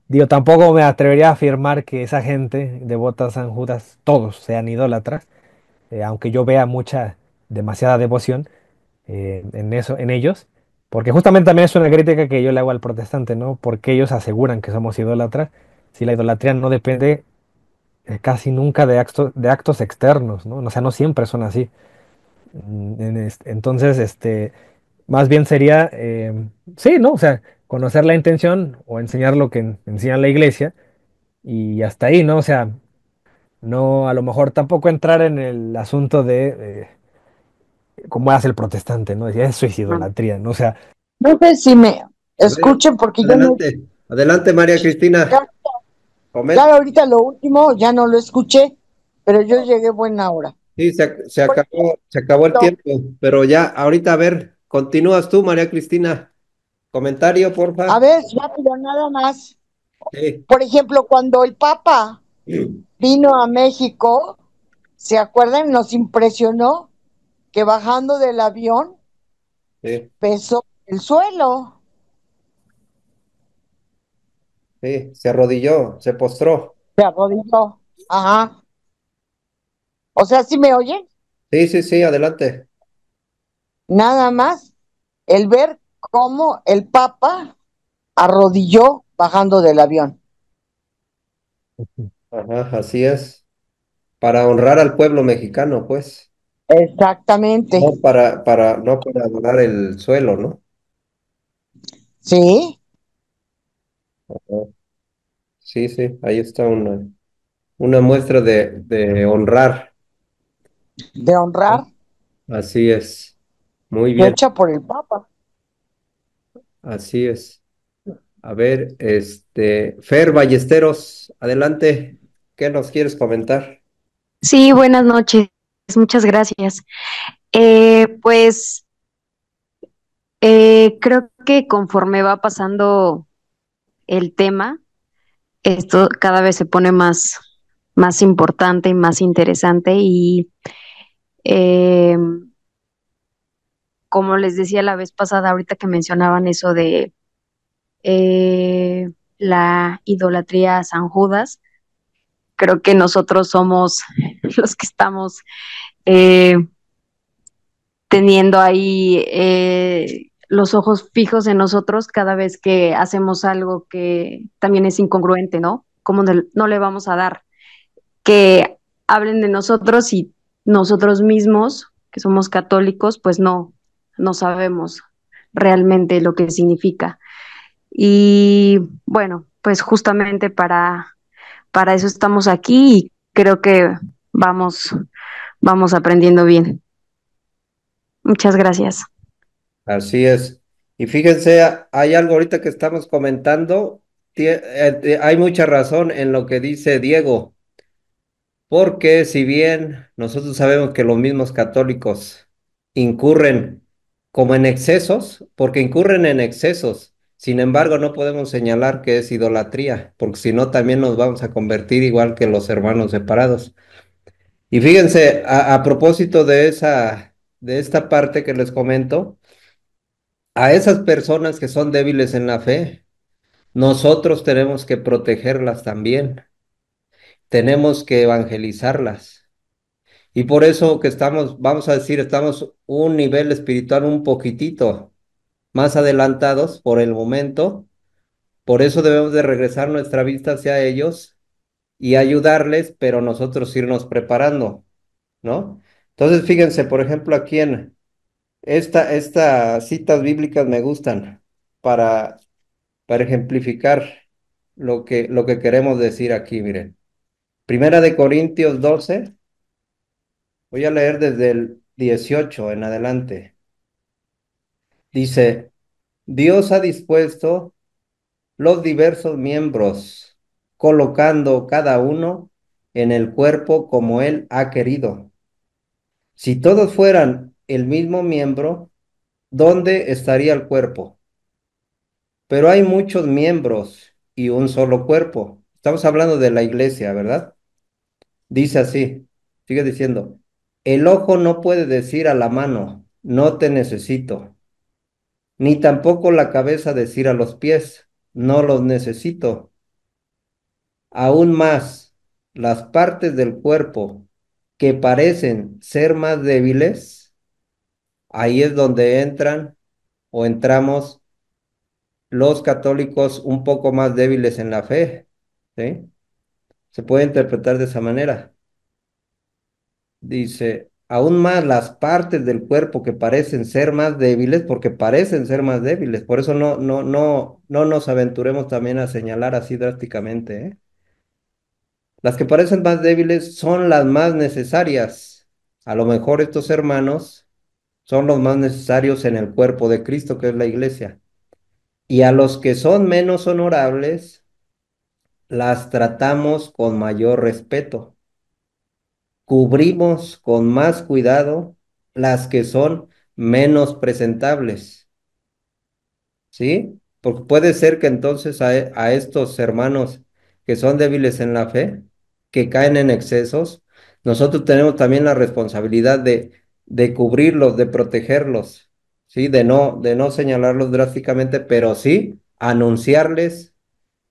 digo, tampoco me atrevería a afirmar que esa gente devota a San Judas, todos sean idólatras, aunque yo vea demasiada devoción en eso, en ellos, porque justamente también es una crítica que yo le hago al protestante, ¿no? Porque ellos aseguran que somos idólatras, si la idolatría no depende casi nunca de actos externos, ¿no? O sea, no siempre son así. Entonces, más bien sería, sí, ¿no? O sea, conocer la intención o enseñar lo que enseña la iglesia y hasta ahí, ¿no? O sea, no, a lo mejor tampoco entrar en el asunto de cómo hace el protestante, ¿no? Decir, eso es idolatría, ¿no? O sea, No sé si me A ver, escuchen porque yo no, adelante, adelante, María Cristina. ya, Comenta. ya ahorita lo último ya no lo escuché, pero yo llegué buena hora. Sí, Por se acabó el ejemplo, tiempo, pero ya, ahorita, a ver, continúas tú, María Cristina. Comentario, a porfa. ver, rápido, nada más. Sí, Por ejemplo, cuando el Papa vino a México, ¿se acuerdan? Nos impresionó que bajando del avión sí, pesó el suelo. sí, se arrodilló, se postró. Se arrodilló. Ajá. O sea, ¿sí me oyen? Sí, sí, sí, adelante. Nada más el ver cómo el Papa arrodilló bajando del avión. Ajá, así es. Para honrar al pueblo mexicano, pues. Exactamente. No para adorar el suelo, ¿no? Sí, Ajá. Sí, sí, ahí está una muestra de honrar. de honrar, Así es. Muy bien, hecha por el Papa. así es. A ver, Fer Ballesteros, adelante. ¿Qué nos quieres comentar? Sí, buenas noches. Muchas gracias. Pues Creo que conforme va pasando el tema, esto cada vez se pone más importante y más interesante y eh, como les decía la vez pasada, ahorita que mencionaban eso de la idolatría a San Judas, creo que nosotros somos los que estamos eh, teniendo ahí los ojos fijos en nosotros cada vez que hacemos algo que también es incongruente, ¿no? Como no le vamos a dar que hablen de nosotros y nosotros mismos, que somos católicos, pues no sabemos realmente lo que significa. Y bueno, pues justamente para eso estamos aquí y creo que vamos, vamos aprendiendo bien. Muchas gracias. Así es. Y fíjense, hay algo ahorita que estamos comentando, hay mucha razón en lo que dice Diego, porque si bien nosotros sabemos que los mismos católicos incurren como en excesos, porque incurren en excesos, sin embargo no podemos señalar que es idolatría, porque si no también nos vamos a convertir igual que los hermanos separados. Y fíjense, a propósito de esta parte que les comento, a esas personas que son débiles en la fe, nosotros tenemos que protegerlas también, tenemos que evangelizarlas. Y por eso que estamos, vamos a decir, estamos un nivel espiritual un poquitito más adelantados por el momento, por eso debemos de regresar nuestra vista hacia ellos y ayudarles, pero nosotros irnos preparando, ¿no? Entonces, fíjense, por ejemplo, aquí en estas citas bíblicas me gustan para para ejemplificar lo que queremos decir aquí, miren. Primera de Corintios 12, voy a leer desde el 18 en adelante. Dice, Dios ha dispuesto los diversos miembros, colocando cada uno en el cuerpo como Él ha querido. Si todos fueran el mismo miembro, ¿dónde estaría el cuerpo? Pero hay muchos miembros y un solo cuerpo. Estamos hablando de la iglesia, ¿verdad? Dice así, sigue diciendo, el ojo no puede decir a la mano, no te necesito, ni tampoco la cabeza decir a los pies, no los necesito. Aún más, las partes del cuerpo que parecen ser más débiles, ahí es donde entran o entramos los católicos un poco más débiles en la fe, ¿sí? Se puede interpretar de esa manera. Dice, aún más las partes del cuerpo que parecen ser más débiles, porque parecen ser más débiles, por eso no nos aventuremos también a señalar así drásticamente, ¿eh? Las que parecen más débiles son las más necesarias. A lo mejor estos hermanos son los más necesarios en el cuerpo de Cristo, que es la iglesia. Y a los que son menos honorables, las tratamos con mayor respeto. Cubrimos con más cuidado las que son menos presentables, ¿sí? Porque puede ser que entonces a estos hermanos que son débiles en la fe, que caen en excesos, nosotros tenemos también la responsabilidad de cubrirlos, de protegerlos, ¿sí? De no señalarlos drásticamente, pero sí anunciarles.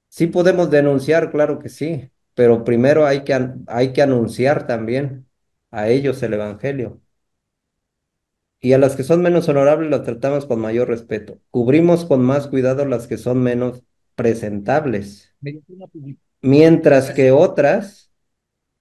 Sí podemos denunciar, claro que sí, pero primero hay que anunciar también a ellos el evangelio. Y a las que son menos honorables las tratamos con mayor respeto. Cubrimos con más cuidado las que son menos presentables. Mientras que otras,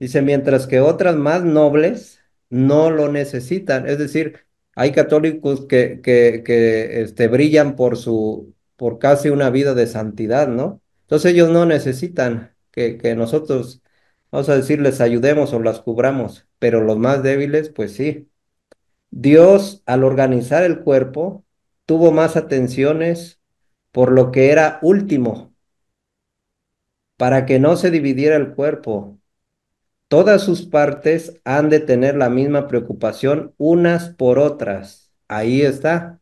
dice, mientras que otras más nobles no lo necesitan. Es decir, hay católicos que brillan por casi una vida de santidad, ¿no? Entonces ellos no necesitan que nosotros, vamos a decir, les ayudemos o las cubramos, pero los más débiles, pues sí. Dios, al organizar el cuerpo, tuvo más atenciones por lo que era último, para que no se dividiera el cuerpo. Todas sus partes han de tener la misma preocupación unas por otras. Ahí está.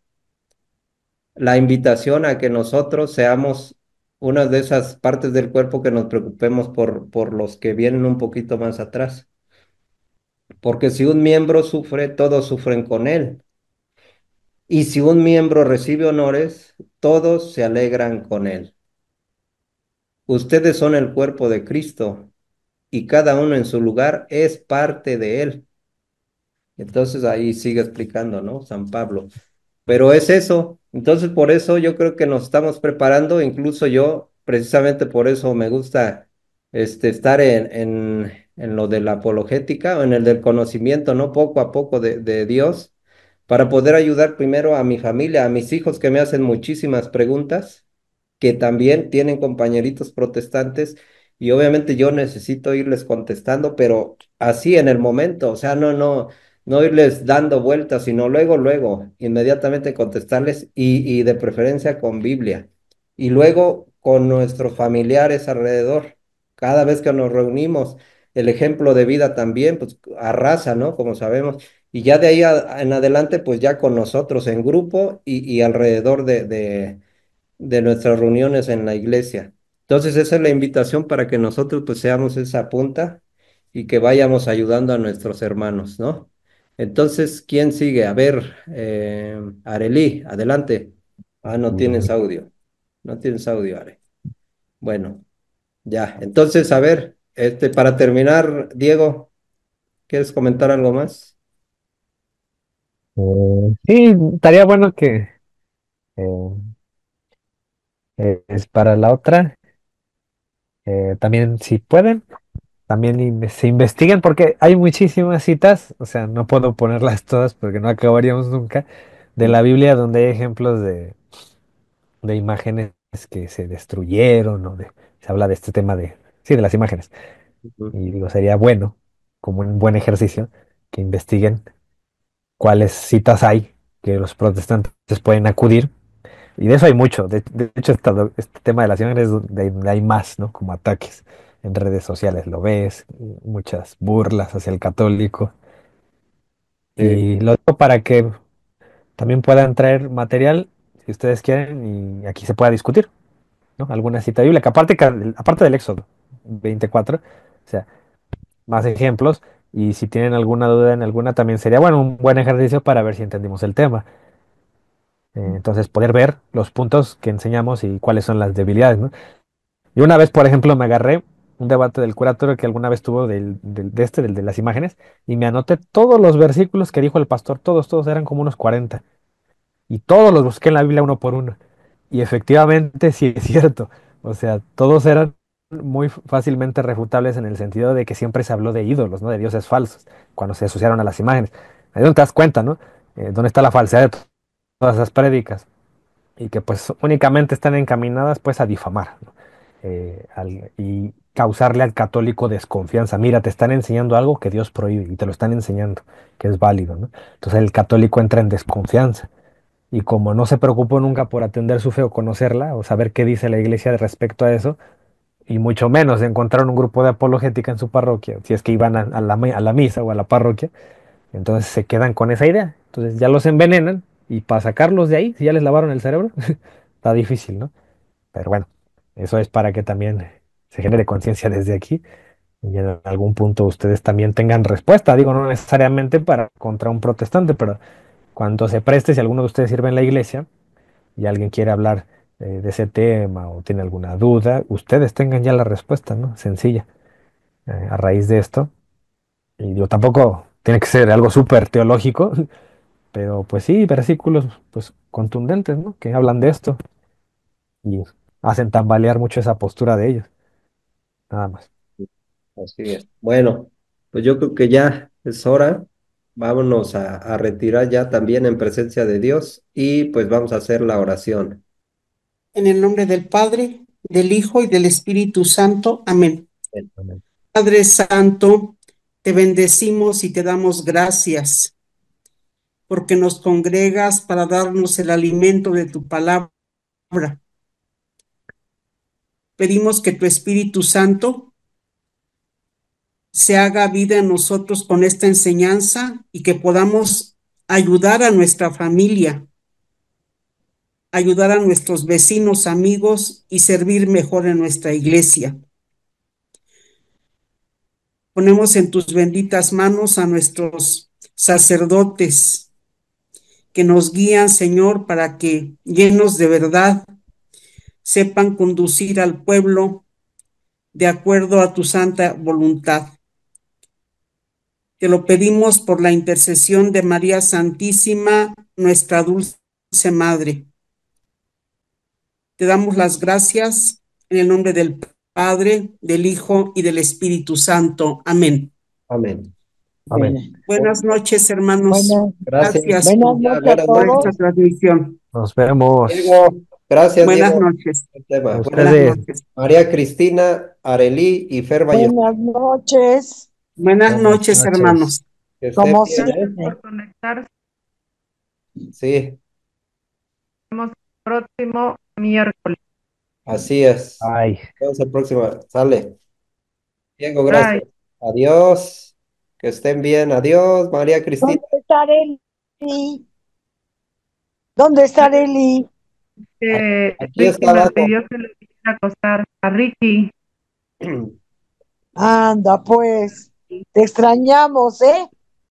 la invitación a que nosotros seamos una de esas partes del cuerpo que nos preocupemos por los que vienen un poquito más atrás. Porque si un miembro sufre, todos sufren con él. Y si un miembro recibe honores, todos se alegran con él. Ustedes son el cuerpo de Cristo y cada uno en su lugar es parte de él. Entonces ahí sigue explicando, ¿no? San Pablo. Pero es eso. Entonces por eso yo creo que nos estamos preparando, incluso yo, precisamente por eso me gusta estar en lo de la apologética o en el del conocimiento, ¿no? Poco a poco de Dios, para poder ayudar primero a mi familia, a mis hijos que me hacen muchísimas preguntas, que también tienen compañeritos protestantes y obviamente yo necesito irles contestando, pero así en el momento, o sea, no irles dando vueltas, sino luego, inmediatamente contestarles y de preferencia con Biblia. Y luego con nuestros familiares alrededor, cada vez que nos reunimos, el ejemplo de vida también, pues arrasa, ¿no? Como sabemos. Y ya de ahí en adelante, pues ya con nosotros en grupo y alrededor de nuestras reuniones en la iglesia. Entonces, esa es la invitación para que nosotros pues seamos esa punta y que vayamos ayudando a nuestros hermanos, ¿no? Entonces, ¿quién sigue? A ver, Arely, adelante. Ah, no tienes audio. No tienes audio, Are. Bueno, ya. Entonces, a ver, para terminar, Diego, ¿quieres comentar algo más? Sí, estaría bueno que eh, es para la otra. También, si pueden, también se investiguen, porque hay muchísimas citas, o sea, no puedo ponerlas todas porque no acabaríamos nunca, de la Biblia donde hay ejemplos de imágenes que se destruyeron, o se habla de este tema sí, de las imágenes. Ujú, Y digo, sería bueno, como un buen ejercicio, que investiguen cuáles citas hay que los protestantes pueden acudir. Y de eso hay mucho. De hecho, este tema de las imágenes es donde hay más, ¿no? Como ataques en redes sociales, lo ves, muchas burlas hacia el católico. sí, Y lo digo para que también puedan traer material, si ustedes quieren, y aquí se pueda discutir, ¿no? Alguna cita bíblica, aparte del Éxodo 24, o sea, más ejemplos. Y si tienen alguna duda en alguna, también sería, bueno, un buen ejercicio para ver si entendimos el tema. Entonces, poder ver los puntos que enseñamos y cuáles son las debilidades, ¿no? Y una vez, por ejemplo, me agarré un debate del curatorio que alguna vez tuvo del de las imágenes, y me anoté todos los versículos que dijo el pastor, todos eran como unos 40, y todos los busqué en la Biblia uno por uno. Y efectivamente sí es cierto, o sea, todos eran muy fácilmente refutables en el sentido de que siempre se habló de ídolos, ¿no? De dioses falsos, cuando se asociaron a las imágenes. Ahí es donde te das cuenta, ¿no? Dónde está la falsedad de todas esas prédicas, y que pues únicamente están encaminadas pues a difamar, ¿no? Y causarle al católico desconfianza. Mira, te están enseñando algo que Dios prohíbe y te lo están enseñando, que es válido, ¿no? Entonces el católico entra en desconfianza, y como no se preocupó nunca por atender su fe o conocerla o saber qué dice la iglesia respecto a eso, y mucho menos encontraron un grupo de apologética en su parroquia, si es que iban a la misa o a la parroquia, entonces se quedan con esa idea. Entonces ya los envenenan, y para sacarlos de ahí, si ya les lavaron el cerebro, está difícil, ¿no? Pero bueno, eso es para que también se genere conciencia desde aquí, y en algún punto ustedes también tengan respuesta. Digo, no necesariamente para contra un protestante, pero cuando se preste, si alguno de ustedes sirve en la iglesia y alguien quiere hablar de ese tema o tiene alguna duda, ustedes tengan ya la respuesta, ¿no? Sencilla, a raíz de esto. Y digo, tampoco tiene que ser algo súper teológico, pero pues sí, versículos pues contundentes, ¿no? Que hablan de esto y hacen tambalear mucho esa postura de ellos, nada más. así es. Bueno, pues yo creo que ya es hora. Vámonos a retirar ya también en presencia de Dios y pues vamos a hacer la oración. En el nombre del Padre, del Hijo y del Espíritu Santo. Amén. Amén. Padre Santo, te bendecimos y te damos gracias porque nos congregas para darnos el alimento de tu palabra. Pedimos que tu Espíritu Santo se haga vida en nosotros con esta enseñanza y que podamos ayudar a nuestra familia ayudar a nuestros vecinos, amigos y servir mejor en nuestra iglesia. Ponemos en tus benditas manos a nuestros sacerdotes que nos guían, Señor, para que, llenos de verdad, sepan conducir al pueblo de acuerdo a tu santa voluntad. Te lo pedimos por la intercesión de María Santísima, nuestra dulce Madre. Te damos las gracias en el nombre del Padre, del Hijo y del Espíritu Santo. Amén. Amén. Amén. Buenas noches, hermanos. Buenas, Gracias. Gracias buenas por noches a Buenas esta todos. noches. transmisión. Nos vemos. Diego, gracias, Buenas Diego. noches. El tema. A Buenas Buenas ustedes. noches. María Cristina, Arelí y Fer Ballester. Buenas noches, Buenas Buenas noches, noches. hermanos. Que estén como bien, ¿eh? siempre. Conectarse. Sí, Nos vemos el próximo miércoles. así es. Ay. Nos vemos el próximo. Sale. Diego, Bye. gracias. Adiós. Que estén bien. Adiós, María Cristina. ¿Dónde está Areli? ¿Dónde está Areli? Aquí Ricky está me abajo. pidió que le quisiera acostar a Ricky. Anda, pues, te extrañamos, ¿eh?